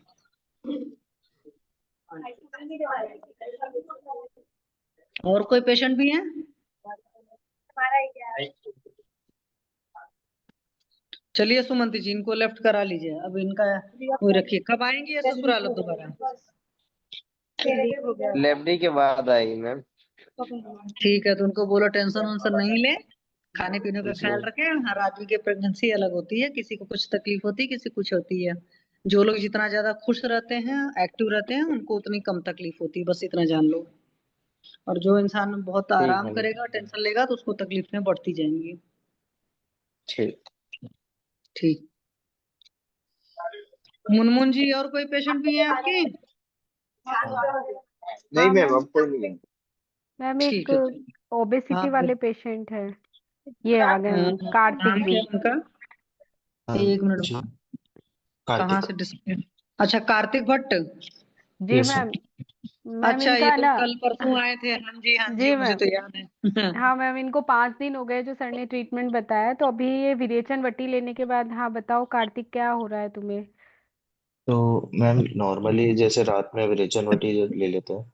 और कोई पेशेंट भी है? चलिए सुमंती जी, इनको लेफ्ट करा लीजिए, अब इनका कोई रखिए। कब आएंगे ये ससुराल अब दोबारा? लेफ्टी के बाद आई मैम। ठीक है, तो उनको बोलो टेंशन वेंशन नहीं ले, खाने पीने का ख्याल रखें। हर आदमी की प्रेगनेंसी अलग होती है, किसी को कुछ तकलीफ होती है, किसी को कुछ होती है। जो लोग जितना ज्यादा खुश रहते हैं, एक्टिव रहते हैं, उनको उतनी कम तकलीफ होती है, बस इतना जान लो। और जो इंसान बहुत ठीक आराम है। करेगा, टेंशन लेगा, तो उसको तकलीफें बढ़ती जाएंगी। ठीक। ठीक। मुनमुन जी, और कोई पेशेंट भी है आपके? नहीं हाँ मैम, मैम। अब कोई नहीं है। मैम एक ठीक है, चलिए। हाँ ओबेसिटी वाले पेशेंट है, ये आ गए मैम, कार्तिक नाम क्या जी। है उनका? एक मिनट, जी कहाँ कार्तिक। से डिस्प्ले? अच्छा, कार्तिक भट्ट। जी यस सर। मैम। मैम अच्छा, ये इनका तो ना, कल परसों आए थे। हाँ जी, हाँ जी, जी मुझे मैम। तो याद है। हाँ मैम, इनको 5 दिन हो गए जो सर ने ट्रीटमेंट बताया, तो अभी ये विरेचन वटी लेने के बाद, हाँ बताओ कार्तिक क्या हो रहा है तुम्हें? तो मैम नॉर्मली जैसे रात में विरेचन वटी जब ले लेते हैं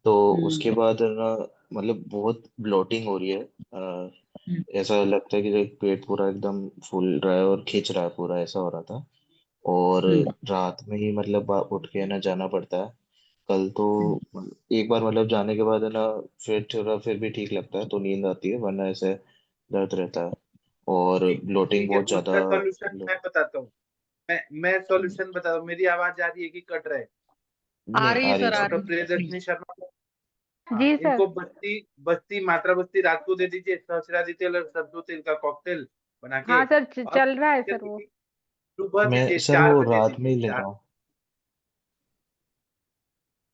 तो हम्म, उसके बाद ना मतलब बहुत ब्लोटिंग हो रही है। हम्म, ऐसा लगता है कि पेट पूरा एकदम फूल रहा है और खींच रहा है पूरा, ऐसा हो रहा था। और हम्म, रात में ही मतलब उठ के ना जाना पड़ता है। कल तो हम्म। एक बार मतलब जाने के बाद है ना फिर थोड़ा फिर भी ठीक लगता है तो नींद आती है, वरना ऐसे दर्द रहता है और ठीक ब्लोटिंग ठीक है, बहुत ज्यादा उसका सॉल्यूशन मतलब। मैं बताता हूँ। मैं सॉल्यूशन बताता हूँ। मेरी आवाज आ रही है कि कट रहा है? आ नहीं रही है आ रही सर, आ सर। डॉक्टर रही है। प्रियदर्शनी शर्मा। हाँ, जी सर। इनको बस्ती बस्ती मात्रा बस्ती रात को दे दीजिए, सहस्रादी तेल और सरसों तेल का कॉकटेल बना के। हाँ सर, और चल रहा है सर वो। सुबह मैं दीजिए, सर 4 वो बजे रात में दीजिए, ही ले रहा 4। हूँ।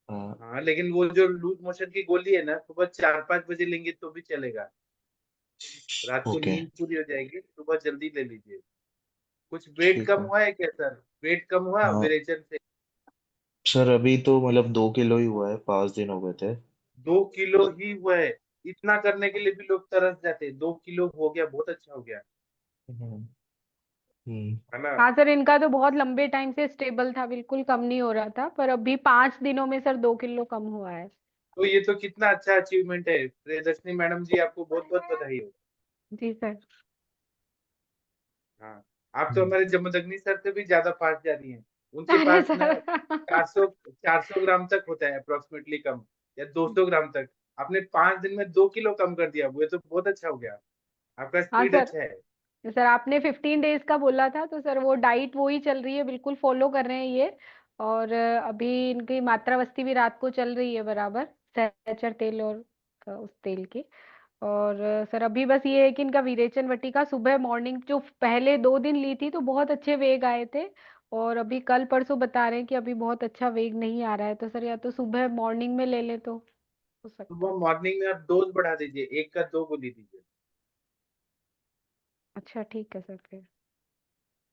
हाँ, हाँ, लेकिन वो जो लूज मोशन की गोली है ना, सुबह 4-5 बजे लेंगे तो भी चलेगा। रात को ओके, नींद पूरी हो जाएगी, सुबह जल्दी ले लीजिए। कुछ वेट ठीक कम है। हुआ है क्या सर? वेट कम हुआ हाँ विरेचन से? सर, अभी तो मतलब 2 किलो ही हुआ है, 5 दिन हो गए थे। 2 किलो ही हुआ है? इतना करने के लिए भी लोग तरस जाते हैं। 2 किलो हो गया, बहुत अच्छा हो गया, हम्म हम्म, है ना? हाँ सर, इनका तो बहुत लंबे टाइम से स्टेबल था, बिल्कुल कम नहीं हो रहा था, पर अभी 5 दिनों में सर 2 किलो कम हुआ है। तो ये तो कितना अच्छा अचीवमेंट है प्रियदर्शनी मैडम जी, आपको बहुत बहुत बधाई हो। जी सर। हाँ, आप तो हम्म। हमारे जमदग्नि सर से भी ज्यादा फास्ट जा रही हैं। उनके अरे पास ना सर 400 ग्राम तक होता है अप्रोक्सीमेटली कम, या 200 ग्राम तक। आपने 5 दिन में 2 किलो कम कर दिया, वो तो बहुत अच्छा हो गया। आपका हाँ स्पीड सर। अच्छा है। सर आपने 15 डेज का बोला था, तो सर वो डाइट वो ही चल रही है, बिल्कुल फॉलो कर रहे हैं ये। और अभी इनकी मात्रावस्ती भी रात को चल रही है बराबर, सहचर तेल और उस तेल की। और सर अभी बस ये है कि इनका विरेचन वटिका सुबह मॉर्निंग जो पहले 2 दिन ली थी तो बहुत अच्छे वेग आए थे। और अभी कल परसों बता रहे हैं कि अभी बहुत अच्छा वेग नहीं आ रहा है, तो सर या तो सुबह मॉर्निंग में ले ले तो हो सकता सुबह है। मॉर्निंग में आप डोज बढ़ा दीजिए, 1 का 2 गोली दीजिए। अच्छा ठीक है सर, फिर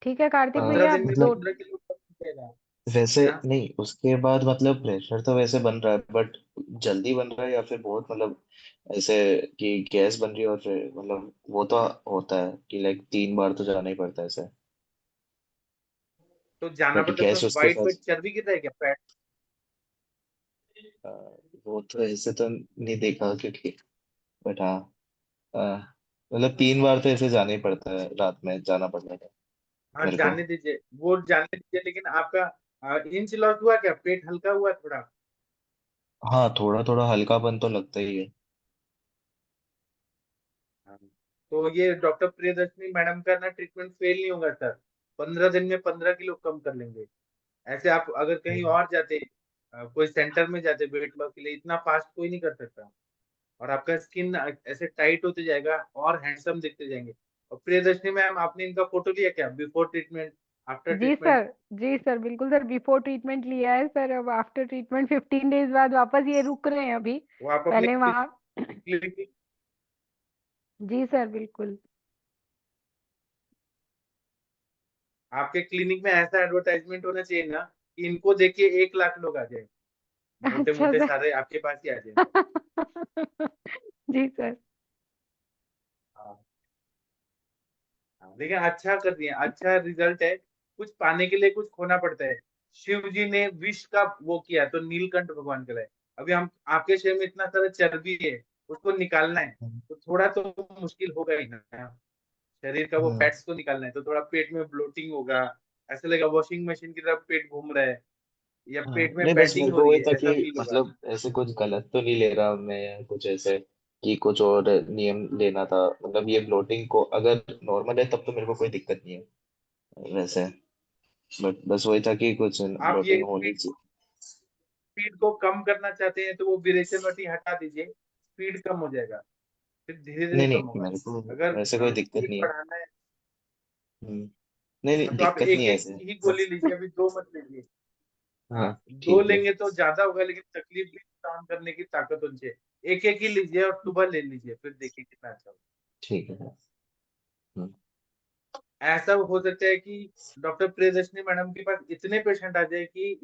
ठीक है कार्तिक पंद्रह भैया दिन में दो। मतलब 15 किलो कम हो जाएगा। वैसे क्या? नहीं, उसके बाद मतलब प्रेशर तो वैसे बन रहा है, बट जल्दी बन रहा है या फिर बहुत मतलब ऐसे कि गैस बन रही है, और फिर मतलब वो तो होता है कि लाइक 3 बार तो जाना ही पड़ता है ऐसे। तो जाना बट पड़ता है, गैस पर उसके वाइट साथ वाइट चर्बी कितना है क्या, फैट? अ, वो तो ऐसे तो नहीं देखा क्योंकि, बट हाँ, अ, मतलब 3 बार तो ऐसे जाना ही पड़ता है, रात में जाना पड़ता है हाँ, मेरे को। जाने दीजिए, वो जाने दीजिए, लेकिन आपका इंच लॉस हुआ क्या? पेट हल्का हुआ थोड़ा? हाँ, थोड़ा थोड़ा हल्कापन तो लगता ही है। हाँ। तो ये डॉक्टर प्रियदर्शनी मैडम का ना ट्रीटमेंट फेल नहीं होगा सर। 15 दिन में 15 किलो कम कर लेंगे। ऐसे आप अगर कहीं और जाते, कोई सेंटर में जाते वेट लॉस के लिए, इतना फास्ट कोई नहीं कर सकता। और आपका स्किन ऐसे टाइट होते जाएगा और हैंडसम दिखते जाएंगे। और प्रियदर्शनी मैम, आपने इनका फोटो लिया क्या, बिफोर ट्रीटमेंट, आफ्टर जी ट्रीटमेंट? सर। जी सर, बिल्कुल सर, बिफोर ट्रीटमेंट लिया है सर, अब आफ्टर ट्रीटमेंट 15 डेज बाद वापस ये रुक रहे हैं अभी। वो आप अपने पहले वहाँ क्लिनिक, जी सर बिल्कुल। आपके क्लिनिक में ऐसा एडवर्टाइजमेंट होना चाहिए ना कि इनको देख के 1 लाख लोग आ जाए, मोटे अच्छा मोटे सर सारे आपके पास ही आ जाए। जी सर। हाँ। हाँ, लेकिन अच्छा कर दिए, अच्छा रिजल्ट है। कुछ पाने के लिए कुछ खोना पड़ता है। शिव जी ने विष का वो किया तो नीलकंठ भगवान के लाए। अभी हम आपके शरीर में इतना सारा चर्बी है, उसको निकालना है, तो थोड़ा तो मुश्किल होगा ही ना। शरीर का वो हम्म फैट्स को निकालना है, तो थोड़ा पेट में ब्लोटिंग होगा। ऐसा लगेगा वॉशिंग मशीन की तरफ पेट घूम रहा है, या पेट में नहीं, बस बैटिंग मेरे हो को रही वही है, था कि ऐसा फील होगा। मतलब ऐसे कुछ गलत तो नहीं ले रहा मैं, या कुछ ऐसे कि कुछ और नियम लेना था। मतलब ये ब्लोटिंग को अगर नॉर्मल है तब तो मेरे को कोई दिक्कत नहीं है वैसे, बट बस वही था कि कुछ आप ये ब्लोटिंग होनी चाहिए। स्पीड को कम करना चाहते हैं तो वो विरेचन वटी हटा दीजिए, स्पीड कम हो जाएगा, फिर धीरे धीरे नहीं कम नहीं, होगा। मेरे को अगर वैसे कोई दिक्कत स्पीड नहीं है। बढ़ाना है, नहीं नहीं, तो आप दिक्कत नहीं एक है एक ऐसे ही गोली बस। लीजिए, अभी दो मत लीजिए। हाँ, हाँ, दो ठीक है। लेंगे तो ज्यादा होगा, लेकिन तकलीफ भी सहन करने की ताकत होनी चाहिए। एक ही लीजिए और सुबह ले लीजिए, फिर देखिए कितना अच्छा होगा। ठीक है। हम्म, ऐसा हो सकता है कि डॉक्टर प्रियदर्शनी मैडम के पास इतने पेशेंट आ जाए कि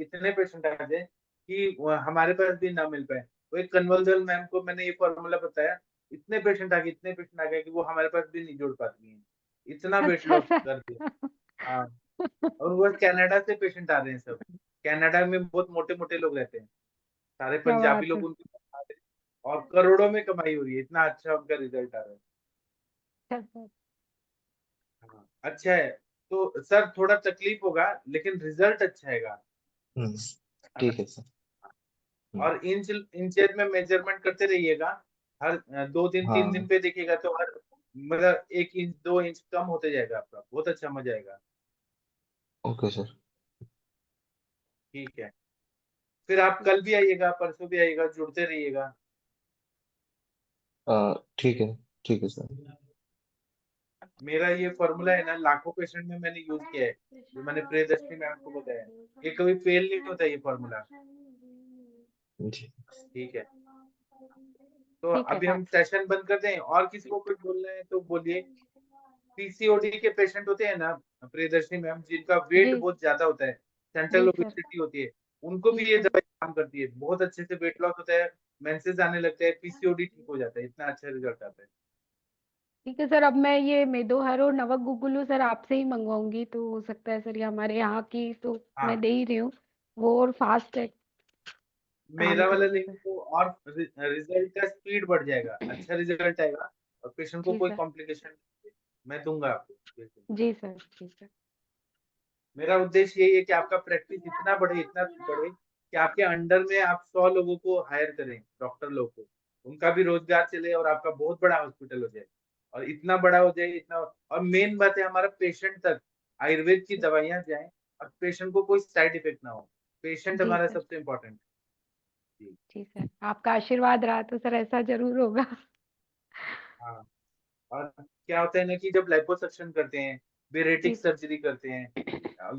हमारे पास भी ना मिल पाए। वो एक कन्वल्जल मैम को मैंने ये फॉर्मूला बताया, इतने पेशेंट आ गए कि वो हमारे पास भी नहीं जोड़ पाती हैं, इतना वेट अच्छा लॉस सर कर दिया। हाँ, और वो कनाडा से पेशेंट आ रहे हैं सब। कनाडा में बहुत मोटे मोटे लोग रहते हैं, सारे क्या पंजाबी बात है। लोग उनके पास आ रहे हैं, और करोड़ों में कमाई हो रही है, इतना अच्छा उनका रिजल्ट आ रहा है। अच्छा सर। हाँ, अच्छा है। तो सर थोड़ा तकलीफ होगा, लेकिन रिजल्ट अच्छा आएगा, हम्म, है ना? ठीक है सर। हम्म, और इंचेज में मेजरमेंट करते रहिएगा। हर 2 दिन 3 दिन हाँ, पे देखिएगा तो हर मतलब 1 इंच 2 इंच कम होते जाएगा आपका, बहुत अच्छा मजा आएगा। Okay sir. ठीक है, फिर आप कल भी आइएगा, परसों भी आइएगा, जुड़ते रहिएगा। ठीक है सर। मेरा ये फॉर्मूला है ना, लाखों पेशेंट में मैंने यूज किया है, जो मैंने प्रियदर्शनी मैम को बताया, ये कभी फेल नहीं होता ये फॉर्मूला। जी ठीक है, तो ठीक है अभी सर। हम सेशन बंद कर दें, और किसी को कुछ बोलना है तो बोलिए। पीसीओडी के पेशेंट होते हैं ना प्रियदर्शनी मैम, जिनका वेट जी बहुत ज्यादा होता है, सेंट्रल जी सर। ओबेसिटी होती है, उनको जी भी ये सर। दवाई काम करती है, बहुत अच्छे से वेट लॉस होता है, मेंसेस आने लगता है, पीसीओडी ठीक हो जाता है, इतना अच्छा रिजल्ट आता है। ठीक है सर, अब मैं ये मेदोहर और नवक गुगुलू सर आपसे ही मंगवाऊंगी, तो हो सकता है सर ये हमारे यहाँ की तो मैं हाँ, दे ही रही हूँ, वो और फास्ट है, काम मेरा वाला करता लेंगे है। तो और रिजल्ट का स्पीड बढ़ जाएगा, अच्छा रिजल्ट आएगा, और पेशेंट को जी कोई सर। कॉम्प्लिकेशन मैं दूंगा आपको, बिल्कुल। जी सर। जी सर। मेरा उद्देश्य यही है कि आपका प्रैक्टिस इतना बढ़े कि आपके अंडर में आप 100 लोगों को हायर करें, डॉक्टर लोग को, उनका भी रोजगार चले और आपका बहुत बड़ा हॉस्पिटल हो जाए, और इतना बड़ा हो जाए, इतना। और मेन बात है, हमारा पेशेंट तक आयुर्वेद की दवाइयां जाएं और पेशेंट को कोई साइड इफेक्ट ना हो, पेशेंट जी हमारा सर। सबसे इम्पोर्टेंट। जी। जी सर, आपका आशीर्वाद रहा तो सर ऐसा जरूर होगा। हाँ, और क्या होता है ना कि जब लाइपोसक्शन करते हैं, जी बेरेटिक सर। सर्जरी करते हैं,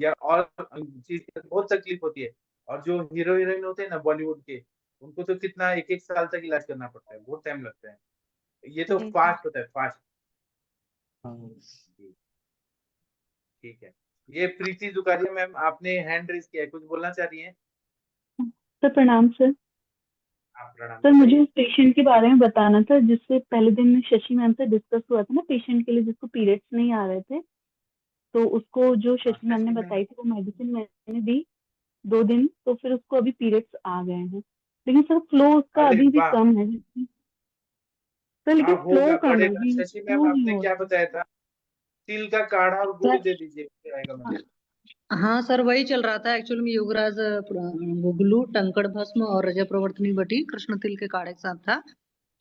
या और चीज बहुत तकलीफ होती है, और जो हीरो हीरोइन होते हैं ना बॉलीवुड के, उनको तो कितना एक एक साल तक इलाज करना पड़ता है, बहुत टाइम लगता है, ये तो जी सर। फास्ट होता है, फास्ट। जी, ठीक है। ये प्रीति जुकारिया मैम, आपने हैंड रेज किया है, कुछ बोलना चाह रही हैं? सर प्रणाम सर। आप प्रणाम सर मुझे बताइए। उस पेशेंट के बारे में बताना था जिससे पहले दिन में शशि मैम से डिस्कस हुआ था ना, पेशेंट के लिए जिसको पीरियड्स नहीं आ रहे थे, तो उसको जो हाँ, शशि मैम ने शशि मैम, बताई थी वो मेडिसिन मैंने दी 2 दिन, तो फिर उसको अभी पीरियड्स आ गए हैं, लेकिन सर फ्लो उसका अरे अभी भी वाह, कम है। सर हाँ लेकिन फ्लो होगा, कम है, बढ़ेगा। अभी शशि मैम, फ्लो नहीं आपने हो क्या रहा बताया था? तिल का काढ़ा और गुड़ है दे दीजिए, फिर आएगा मैम। सर। हाँ सर, वही चल रहा था एक्चुअली में, योगराज गुगलू टंकड़ भस्म और रजत प्रवर्तनी बटी कृष्ण तिल के काढ़े के साथ था।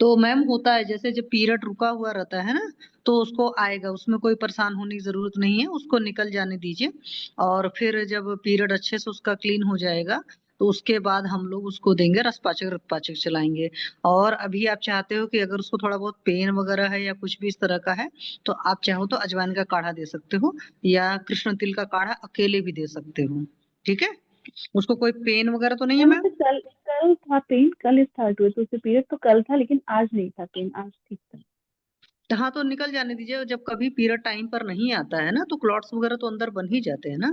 तो मैम होता है जैसे जब पीरियड रुका हुआ रहता है ना, तो उसको आएगा, उसमें कोई परेशान होने की जरूरत नहीं है, उसको निकल जाने दीजिए। और फिर जब पीरियड अच्छे से उसका क्लीन हो जाएगा, तो उसके बाद हम लोग उसको देंगे रसपाचक रक्तपाचक चलाएंगे। और अभी आप चाहते हो कि अगर उसको थोड़ा बहुत पेन वगैरह है या कुछ भी इस तरह का है, तो आप चाहो तो अजवाइन का काढ़ा दे सकते हो, या कृष्ण तिल का काढ़ा अकेले भी दे सकते हो। ठीक है, उसको कोई पेन वगैरह तो नहीं है मैम। मैम? उसे कल कल था पेन, कल स्टार्ट हुए तो उसे पीरियड तो कल था, लेकिन आज नहीं था पेन, आज ठीक था। हाँ तो निकल जाने दीजिए, जब कभी पीरियड टाइम पर नहीं आता है ना, तो क्लॉट्स वगैरह तो अंदर बन ही जाते हैं ना,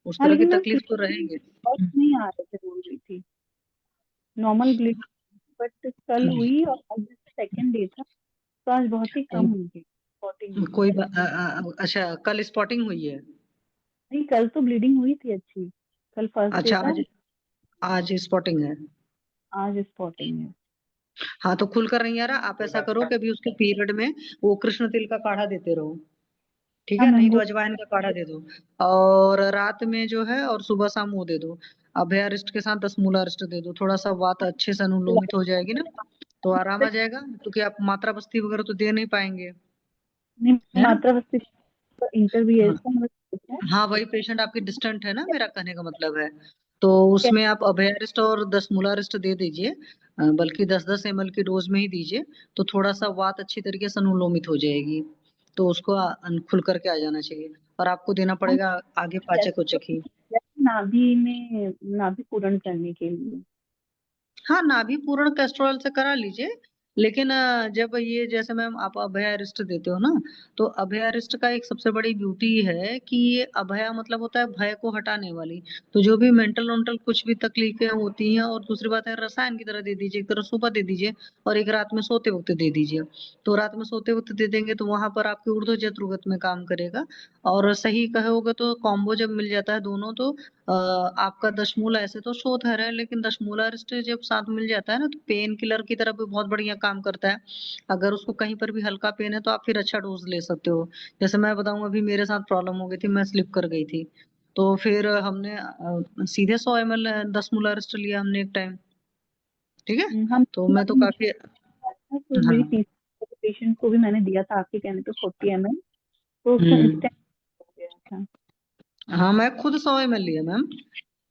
उस हाँ तरह की लेकिन मैम तकलीफ तो पिछले दिन रहेंगे। बहुत नहीं आ रहे थे बोल रही थी, नॉर्मल ब्लीड, बट कल हुई और आज सेकेंड डे था, तो आज बहुत ही कम हुई थी स्पॉटिंग हुई थी। अच्छा, कल स्पॉटिंग हुई है? नहीं, कल तो ब्लीडिंग हुई थी अच्छी, कल फर्स्ट डे अच्छा, था, आज स्पॉटिंग है। आज स्पॉटिंग है। हाँ तो खुलकर नहीं आ रहा, आप कोई ऐसा बात करो नहीं। कि अभी उसके पीरियड में वो कृष्ण तिल का काढ़ा देते रहो। ठीक हाँ है, मैम नहीं तो वो अजवाइन का काढ़ा दे दो। और रात में जो है, और सुबह शाम वो दे दो, अभय अरिष्ट के साथ 10 मूला अरिष्ट दे दो, थोड़ा सा वात अच्छे से अनुलोमित हो जाएगी ना, तो आराम आ जाएगा, क्योंकि आप मात्रा बस्ती वगैरह तो दे नहीं पाएंगे, नहीं, है ना? मात्रा बस्ती इंटरव्यू है हाँ, इसका, मतलब पूछा है। हाँ वही पेशेंट आपकी डिस्टेंट है ना, मेरा कहने का मतलब है। तो उसमें आप अभयारिस्ट और 10 मूलारिस्ट दे दीजिए, बल्कि 10-10 ml की डोज में ही दीजिए, तो थोड़ा सा वात अच्छी तरीके से अनुलोमित हो जाएगी, तो उसको खुल करके आ जाना चाहिए। और आपको देना हम पड़ेगा आगे पाचक जैसे उचक ही। जैसे नाभि में नाभि पूर्ण करने के लिए। हाँ, नाभि पूर्ण कैस्ट्रॉल से करा लीजिए, लेकिन जब ये जैसे मैम आप अभय अरिष्ट देते हो ना, तो अभय अरिष्ट का एक सबसे बड़ी ब्यूटी है कि ये अभय मतलब होता है भय को हटाने वाली। तो जो भी मेंटल वेंटल कुछ भी तकलीफें होती हैं, और दूसरी बात है रसायन की तरह दे दीजिए, एक तरह सुबह दे दीजिए और एक रात में सोते वक्त दे दीजिए। तो रात में सोते वक्त दे देंगे तो वहां पर आपके ऊर्ध्व जत्रुगत में काम करेगा। और सही कहोगे तो कॉम्बो जब मिल जाता है दोनों, तो आपका दशमूला, ऐसे तो शोधर है, लेकिन दशमूला रिस्ट जब साथ मिल जाता है ना, तो पेन किलर की तरह भी बहुत बढ़िया काम करता है। अगर उसको कहीं पर भी हल्का पेन है, तो आप फिर अच्छा डोज ले सकते हो। जैसे मैं बताऊं, अभी मेरे साथ प्रॉब्लम हो गई थी, मैं स्लिप कर गई थी, तो फिर हमने सीधे 100 ml 10 मूला रिस्ट लिया हमने एक टाइम। ठीक है, हम तो मैं तो काफी। तो हाँ। मेरी तीसरे पेशेंट को भी मैंने दिया था आपके कहने पे 40 ml, तो उसका हम्म। इंस्टेंट हो गया था। हाँ, मैं खुद 100 ml लिया मैम,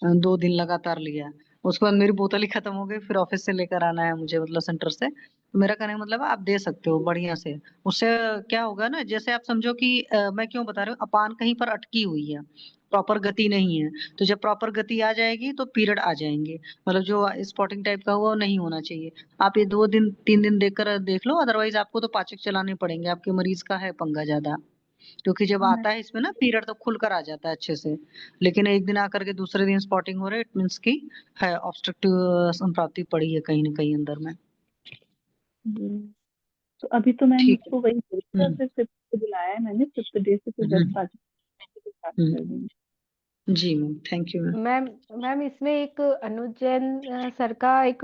2 दिन लगातार लिया, उसके बाद मेरी बोतल ही खत्म हो गई, फिर ऑफिस से लेकर आना है मुझे, मतलब सेंटर से। तो मेरा कहने का मतलब है, आप दे सकते हो बढ़िया से। उससे क्या होगा ना, जैसे आप समझो कि मैं क्यों बता रही हूँ, अपान कहीं पर अटकी हुई है, प्रॉपर गति नहीं है। तो जब प्रॉपर गति आ जाएगी तो पीरियड आ जाएंगे, मतलब जो स्पॉटिंग टाइप का हुआ वो नहीं होना चाहिए। आप ये 2 दिन 3 दिन देख लो, अदरवाइज आपको तो पाचक चलाने पड़ेंगे, आपके मरीज का है पंगा ज्यादा। क्योंकि जब हाँ आता है इसमें ना पीरियड तो खुलकर आ जाता है अच्छे से, लेकिन एक दिन आकर के दूसरे दिन स्पॉटिंग हो रहा है, इट मीन्स की है ऑब्स्ट्रक्टिव संप्राप्ति पड़ी है कहीं ना कहीं अंदर में। जी। तो अभी तो मैम ठीक है। उसको वही बोला था, हम्म फिर 5th को बुलाया है मैंने, 5th डे से फिर 10 हम्म 5 स्टार्ट हम्म, कर देंगे। जी ma'am, thank you ma'am. Ma'am ma'am इसमें एक अनुज जैन सर का एक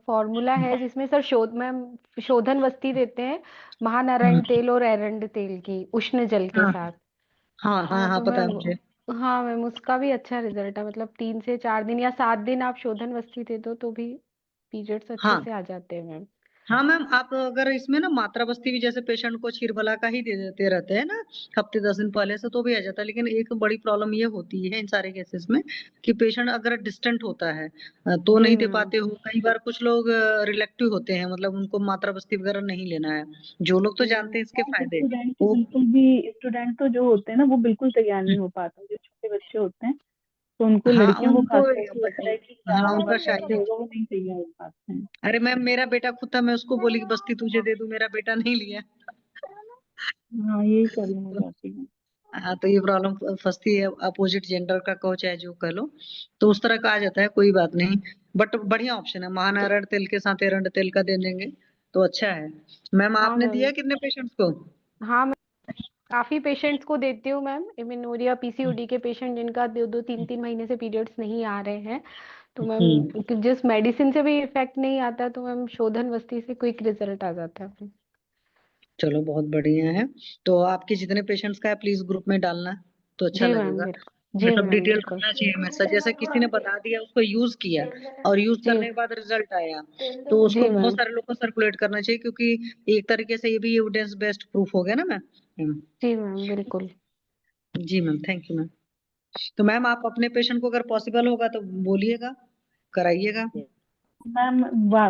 फॉर्मूला है जिसमें सर शोधन वस्ती देते हैं महानारायण तेल और एरंड तेल की उष्ण जल के हाँ साथ। हाँ हाँ हाँ हाँ, तो पता है मैम, मुझे। हाँ मैम उसका भी अच्छा रिजल्ट है, मतलब 3 से 4 दिन या 7 दिन आप शोधन वस्ती दे दो तो भी पीरियड्स अच्छे हाँ से आ जाते हैं मैम। हाँ मैम, आप अगर इसमें ना मात्रा बस्ती भी जैसे पेशेंट को क्षीरबला का ही दे देते रहते हैं ना, हफ्ते 10 दिन पहले से, तो भी आ जाता है। लेकिन एक बड़ी प्रॉब्लम ये होती है इन सारे केसेस में कि पेशेंट अगर डिस्टेंट होता है तो जी नहीं दे मैम। पाते हो। कई बार कुछ लोग रिलेक्टिव होते हैं, मतलब उनको मात्रा बस्ती वगैरह नहीं लेना है। जो लोग तो जी जानते हैं मैम। इसके फायदे, स्टूडेंट तो वो बिल्कुल भी, स्टूडेंट तो जो होते हैं ना वो बिल्कुल तैयार नहीं हो पाते, जो छोटे बच्चे होते हैं, तो उनको हाँ लड़कियों को उनको, खास करके होता है कि हाँ हमारा उनका बच्चे चाहिए। होगा वो नहीं तैयार हो पाते हैं। अरे मैम, मेरा बेटा खुद था, मैं उसको बोली कि बस्ती तुझे दे दूं, मेरा बेटा नहीं लिया। हाँ यही प्रॉब्लम हो जाती है। हाँ, तो ये प्रॉब्लम फंसती है, अपोजिट जेंडर का कहो चाहे जो कह लो, तो उस तरह का आ जाता है, कोई बात नहीं। बट बढ़िया ऑप्शन है, महानारायण तेल के साथ एरंड तेल का दे देंगे तो अच्छा है। मैम हाँ आपने दिया मैम। है कितने पेशेंट्स को? हाँ मैं काफी पेशेंट्स को देती हूँ मैम, एमिनोरिया पीसीओडी के पेशेंट जिनका 2-2 3-3 महीने से पीरियड्स नहीं आ रहे हैं। तो हम्म, मैम जिस मेडिसिन से भी इफेक्ट नहीं आता तो मैम शोधन वस्ती से क्विक रिजल्ट आ जाता है। चलो बहुत बढ़िया है। तो आपके जितने पेशेंट्स का है प्लीज ग्रुप में डालना, तो अच्छा जी मैम लगेगा। बिल्कुल। ये जी सब मैम डिटेल बिल्कुल। रहना चाहिए हमेशा, जैसे किसी ने बता दिया, उसको यूज किया और यूज जी करने के बाद रिजल्ट आया, तो उसको जी बहुत मैम। सारे लोग को सर्कुलेट करना चाहिए, क्योंकि एक तरीके से ये भी एविडेंस बेस्ड प्रूफ हो गया ना मैम। जी मैम बिल्कुल। जी मैम, थैंक यू मैम। तो मैम आप अपने पेशेंट को अगर पॉसिबल होगा तो बोलिएगा, कराइएगा। मैम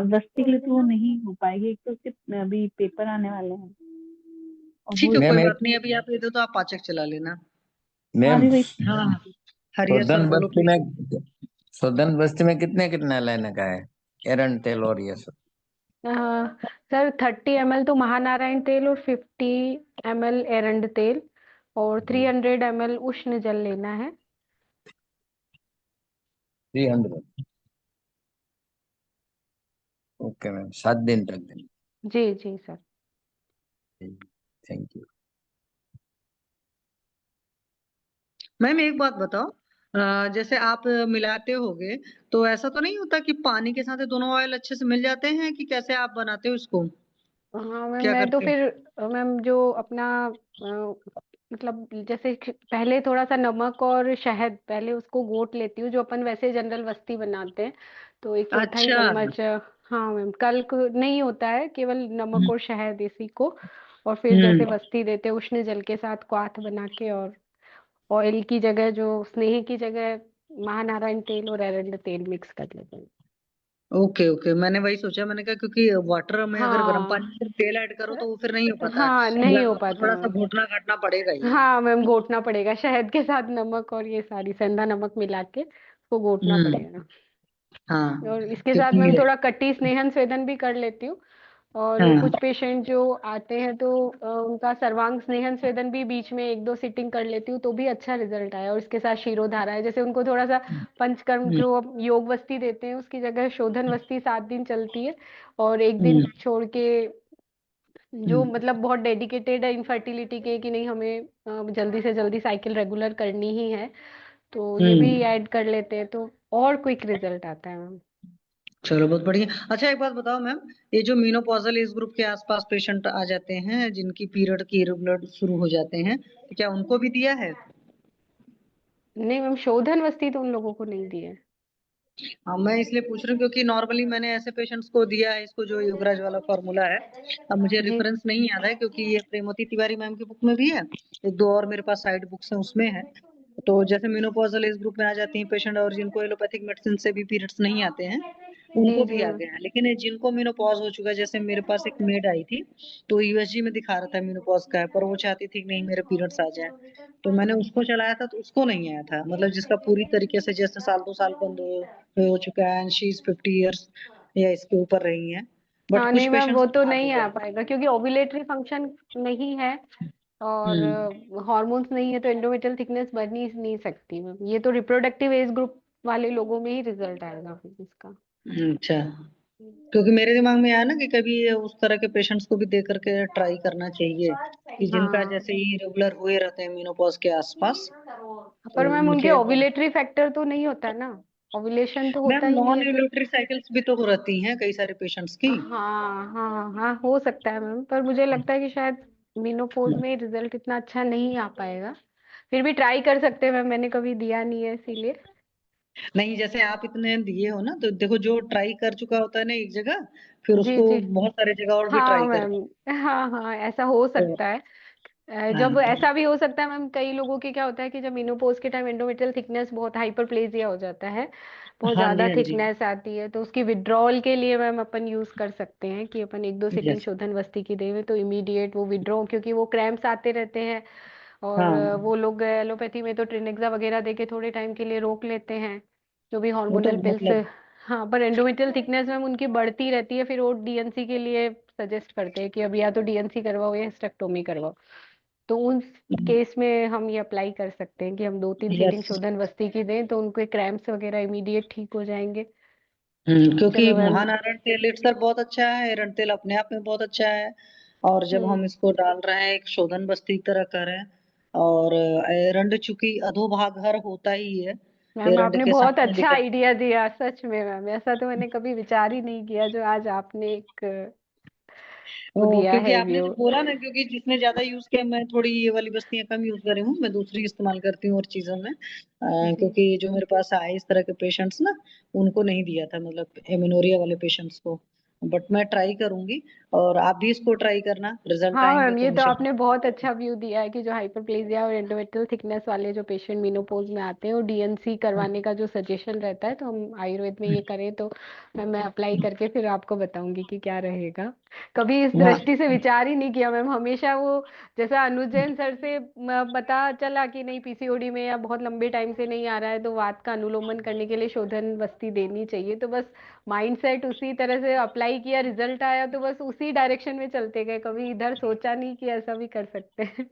बस्ती के लिए तो वो नहीं हो पाएगी, एक तो उसके अभी पेपर आने वाले हैं और ठीक वो है, मैम कोई एक बात नहीं, अभी आप ये दो तो आप पाचक चला लेना। हाँ मैम अभी वही। हाँ हरिहर सर शोधन बोलो बस्ती प्लीज। में शोधन बस्ती में कितने कितने लेने का है एरंड तेल और ये सब? अ, सर 30 ml तो महानारायण तेल और 50 ml एरंड तेल और 300 ml उष्ण जल लेना है। 300। ओके मैम, 7 दिन तक देंगे। जी जी सर। Thank you. मैम एक बात बताओ, जैसे आप मिलाते होगे, तो ऐसा तो नहीं होता कि पानी के साथ ये दोनों ऑयल अच्छे से मिल जाते हैं, कि कैसे आप बनाते हो इसको, हाँ मैम क्या मैं तो करते हो? फिर मैम जो अपना मतलब जैसे पहले थोड़ा सा नमक और शहद पहले उसको घोट लेती हूँ जो अपन वैसे जनरल वस्ती बनाते हैं, तो 1/4 अच्छा। चम्मच हाँ मैम कल को नहीं होता है, केवल नमक हम्म और शहद इसी को, और फिर जैसे हम्म, वस्ती देते हैं उष्ण जल के साथ क्वाथ बना के, और ऑयल की जगह जो स्नेह की जगह महानारायण तेल और एरंड तेल मिक्स कर लेते हैं। ओके ओके, मैंने वही सोचा, मैंने कहा क्योंकि वाटर में अगर गर्म पानी में हाँ सिर्फ तेल ऐड करो तो वो फिर नहीं हो पाता है, हाँ नहीं मतलब हो आपको पाता थोड़ा सा मैम। घोटना घाटना पड़ेगा ही। हाँ मैम घोटना पड़ेगा शहद के साथ नमक और ये सारी सेंधा नमक मिला के उसको घोटना हम्म, पड़ेगा। हाँ और इसके साथ क्योंकि मैम थोड़ा कटी स्नेहन स्वेदन भी कर लेती हूँ, और हाँ कुछ पेशेंट जो आते हैं तो उनका सर्वांग स्नेहन स्वेदन भी बीच में 1-2 सिटिंग कर लेती हूँ तो भी अच्छा रिजल्ट आया, और इसके साथ शिरोधारा है, जैसे उनको थोड़ा सा पंचकर्म हम्म जो अब योग वस्ती देते हैं उसकी जगह शोधन वस्ती 7 दिन चलती है, और एक दिन हम्म छोड़ के जो हम्म मतलब बहुत डेडिकेटेड है इनफर्टिलिटी के कि नहीं हमें जल्दी से जल्दी साइकिल रेगुलर करनी ही है, तो ये भी हम्म। ऐड कर लेते हैं तो और क्विक रिजल्ट आता है मैम। चलो बहुत बढ़िया। अच्छा एक बात बताओ मैम, ये जो मीनोपॉजल एज ग्रुप के आसपास पेशेंट आ जाते हैं, जिनकी पीरियड की इरेगुलर शुरू हो जाते हैं, तो क्या उनको भी दिया है? नहीं मैम शोधन वस्ती तो उन लोगों को नहीं दी है। हाँ मैं इसलिए पूछ रही हूँ क्योंकि नॉर्मली मैंने ऐसे पेशेंट्स को दिया है इसको, जो योगराज वाला फॉर्मूला है। अब मुझे जी रेफरेंस नहीं याद है, क्योंकि ये प्रेमवती तिवारी मैम की बुक में भी है, एक दो और मेरे पास साइड बुक्स हैं उसमें है, तो जैसे मेनोपॉजल एज ग्रुप में आ जाती हैं पेशेंट और जिनको एलोपैथिक मेडिसिन से भी पीरियड्स नहीं आते हैं उनको भी जी आ गए हैं, लेकिन जिनको मेनोपॉज हो चुका है, जैसे मेरे पास एक मेड आई थी तो यूएसजी में दिखा रहा था मेनोपॉज का है, पर वो चाहती थी कि नहीं मेरे पीरियड्स आ जाए, तो मैंने उसको चलाया था तो उसको नहीं आया था, मतलब जिसका पूरी तरीके से जैसे साल 2 साल बंद हो चुका है एंड शी इज 50 ईयर्स या इसके ऊपर रही है, बट हाँ कुछ नहीं मैम, पेशेंट्स वो को तो आ नहीं भी आ गया। पाएगा क्योंकि ओव्यूलेटरी फंक्शन नहीं है और हॉर्मोन्स नहीं है, तो एंडोमेट्रियल थिकनेस बन ही नहीं सकती मैम। ये तो रिप्रोडक्टिव एज ग्रुप वाले लोगों में ही रिजल्ट आएगा फिर इसका। अच्छा, क्योंकि मेरे दिमाग में आया ना कि कभी ये उस तरह के पेशेंट्स को भी दे करके ट्राई करना चाहिए कि जिनका हाँ जैसे ही रेगुलर हुए रहते हैं मेनोपॉज के आसपास, तो पर मैम उनके उनके ओव्यूलेटरी फैक्टर तो नहीं होता ना, ओव्यूलेशन तो होता मैम ही नहीं नॉन है तो। एवोल्यूटरी साइकिल्स भी तो रहती हैं कई सारे पेशेंट्स की। हाँ हाँ हाँ, हो सकता है मैम, पर मुझे लगता है कि शायद मेनोपॉज में रिजल्ट इतना अच्छा नहीं आ पाएगा। फिर भी ट्राई कर सकते हैं मैम, मैंने कभी दिया नहीं है इसीलिए। नहीं, जैसे आप इतने दिए हो ना, तो देखो जो ट्राई कर चुका होता है ना एक जगह, फिर जी उसको जी। बहुत सारे जगह और भी हाँ ट्राई मैम, करता हाँ हाँ ऐसा हो है। सकता है। हाँ जब ऐसा भी हो सकता है मैम, कई लोगों के क्या होता है कि जब मेनोपॉज के टाइम एंडोमेट्रियल थिकनेस बहुत हाइपरप्लेजिया हो जाता है, बहुत हाँ जी, ज्यादा हाँ जी। थिकनेस आती है, तो उसकी विड्रॉल के लिए मैम अपन यूज कर सकते हैं कि अपन 1-2 सीटिंग यस। शोधन वस्ती की देवे तो इमीडिएट वो विड्रॉ, क्योंकि वो क्रैम्प्स आते रहते हैं और हाँ, वो लोग एलोपैथी में तो ट्रिनेक्सा वगैरह देके थोड़े टाइम के लिए रोक लेते हैं, जो भी वो तो हार्मोनल पिल्स। मतलब हाँ पर एंडोमेट्रियल थिकनेस मैम उनकी बढ़ती रहती है, फिर वो डीएनसी के लिए सजेस्ट करते हैं कि अब या तो डीएनसी करवाओ या हिस्टेक्टोमी करवाओ। तो उन केस में हम ये अप्लाई कर सकते हैं कि हम 2-3 सीटिंग यस। शोधन वस्ती की दें तो उनके क्रैम्प्स वगैरह इमीडिएट ठीक हो जाएंगे। क्योंकि चलो मैम। महानारायण तेल इट्सर बहुत अच्छा है, एरंड तेल अपने आप में बहुत अच्छा है, और जब हम हम्म। इसको डाल रहे हैं एक शोधन बस्ती की तरह कर रहे हैं, और एरंड चूंकि अधोभाग हर होता ही है, मैम एरंड आपने के बहुत सामने अच्छा लेकर। आइडिया दिया सच में मैम, ऐसा तो मैंने कभी विचार ही नहीं किया जो आज आपने एक वो दिया क्योंकि है आपने व्यू। जो बोला ना, क्योंकि जिसने ज्यादा यूज किया, मैं थोड़ी ये वाली बस्तियां कम यूज कर रही हूँ, मैं दूसरी इस्तेमाल करती हूँ और चीजों में, जी क्योंकि जो मेरे पास आए इस तरह के पेशेंट्स ना, उनको नहीं दिया था, मतलब एमिनोरिया वाले पेशेंट्स को, बट मैं ट्राई करूंगी, और आप भी इसको ट्राई करना, रिजल्ट हाँ आएंगे मैम, तो ये तो मुझे। आपने बहुत अच्छा व्यू दिया है कि जो हाइपरप्लेजिया और एंडोमेट्रियल थिकनेस वाले जो पेशेंट मेनोपॉज में आते हैं और डीएनसी करवाने का जो सजेशन रहता है, तो हम आयुर्वेद में ये करें तो मैम मैं अप्लाई करके फिर आपको बताऊंगी कि क्या रहेगा। कभी इस हाँ, दृष्टि से विचार ही नहीं किया मैम, हमेशा वो जैसा अनुज जैन सर से पता चला कि नहीं पीसीओडी में या बहुत लंबे टाइम से नहीं आ रहा है तो वात का अनुलोमन करने के लिए शोधन वस्ती देनी चाहिए, तो बस माइंडसेट उसी तरह से अप्लाई किया, रिजल्ट आया तो बस उसी डायरेक्शन में चलते गए, कभी इधर सोचा नहीं कि ऐसा भी कर सकते हैं।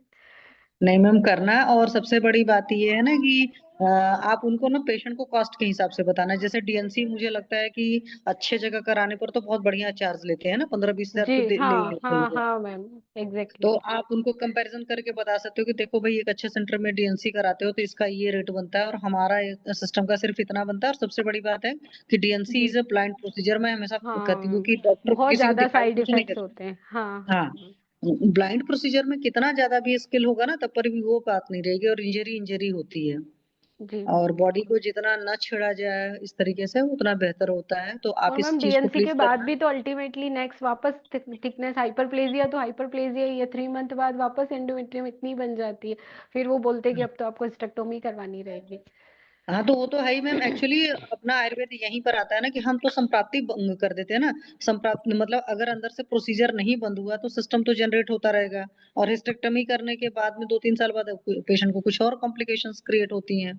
नहीं मैम करना, और सबसे बड़ी बात ये है ना कि आप उनको ना पेशेंट को कॉस्ट के हिसाब से बताना, जैसे डीएनसी मुझे लगता है कि अच्छे जगह कराने पर तो बहुत बढ़िया चार्ज लेते हैं ना, 15-20 हजार जी तो ले ही हाँ लेते हाँ हैं। हाँ मैम, तो एग्जैक्टली। आप उनको कंपैरिजन करके बता सकते हो कि देखो भाई एक अच्छे सेंटर में डीएनसी कराते हो तो इसका ये रेट बनता है, और हमारा सिस्टम का सिर्फ इतना बनता है, और सबसे बड़ी बात है कि डीएनसी जी इज अ ब्लाइंड प्रोसीजर। मैं हमेशा कहती हूँ हाँ, कि डॉक्टर बहुत किसी को ज्यादा दिखाई साइड कुछ नहीं इफेक्ट्स कर होते हैं, हाँ सकता। हाँ हाँ, ब्लाइंड प्रोसीजर में कितना ज्यादा भी स्किल होगा ना, तब पर भी वो बात नहीं रहेगी, और इंजरी इंजरी होती है, जी और मैम। बॉडी को जितना न छेड़ा जाए इस तरीके से उतना बेहतर होता है, तो आप और इस मैम चीज को डीएनसी प्लीज के बाद करना। भी तो अल्टीमेटली नेक्स्ट वापस थिकनेस हाइपरप्लेजिया तो हाइपरप्लेजिया ही है, 3 मंथ बाद वापस एंडोमेट्रियम इतनी बन जाती है, फिर वो बोलते हैं कि अब तो आपको हिस्टेक्टोमी करवानी रहेगी। हाँ, तो वो तो है ही मैम, एक्चुअली अपना आयुर्वेद यहीं पर आता है ना कि हम तो संप्राप्ति भंग कर देते हैं ना। संप्राप्ति मतलब अगर अंदर से प्रोसीजर नहीं बंद हुआ तो सिस्टम तो जनरेट होता रहेगा, और हिस्टेक्टमी करने के बाद में 2-3 साल बाद पेशेंट को कुछ और कॉम्प्लिकेशंस क्रिएट होती हैं।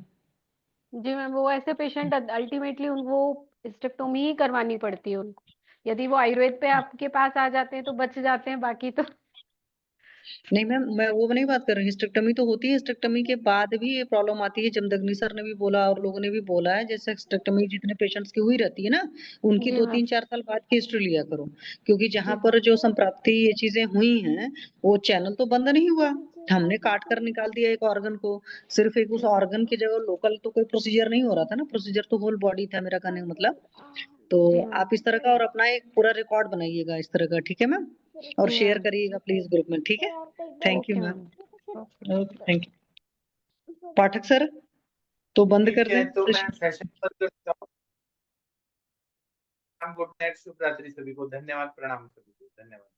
जी मैम, वो ऐसे पेशेंट अल्टीमेटली उनको हिस्टेक्टोमी ही करवानी पड़ती है उनको, यदि वो आयुर्वेद पे आपके पास आ जाते हैं तो बच जाते हैं, बाकी तो। नहीं मैम, मैं वो नहीं बात कर रही, हिस्टेक्टमी तो होती है, हिस्टेक्टमी के बाद भी ये प्रॉब्लम आती है, जमदग्नि सर ने भी बोला और लोगों ने भी बोला है, जैसे हिस्टेक्टमी जितने पेशेंट्स की हुई रहती है ना, उनकी जी दो मैम। तीन चार साल बाद की हिस्ट्री लिया करो, क्योंकि जहां जी पर जो संप्राप्ति ये चीजें हुई हैं, वो चैनल तो बंद नहीं हुआ, हमने काट कर निकाल दिया एक ऑर्गन को, सिर्फ एक उस जी ऑर्गन की जगह लोकल तो कोई प्रोसीजर नहीं हो रहा था ना, प्रोसीजर तो होल बॉडी था, मेरा कहने का मतलब। तो जी मैम। आप इस तरह का और अपना एक पूरा रिकॉर्ड बनाइएगा इस तरह का, ठीक है मैम, और जी शेयर मैम। करिएगा प्लीज ग्रुप में, ठीक है। Thank you okay ma'am. Ma'am. Okay. Okay, thank you Pathak sir, तो बंद कर ठीक है, दें तो मैं सेशन। सेशन बंद करता हूँ। गुड नाइट, शुभ रात्रि सभी को, धन्यवाद, प्रणाम सभी को, धन्यवाद।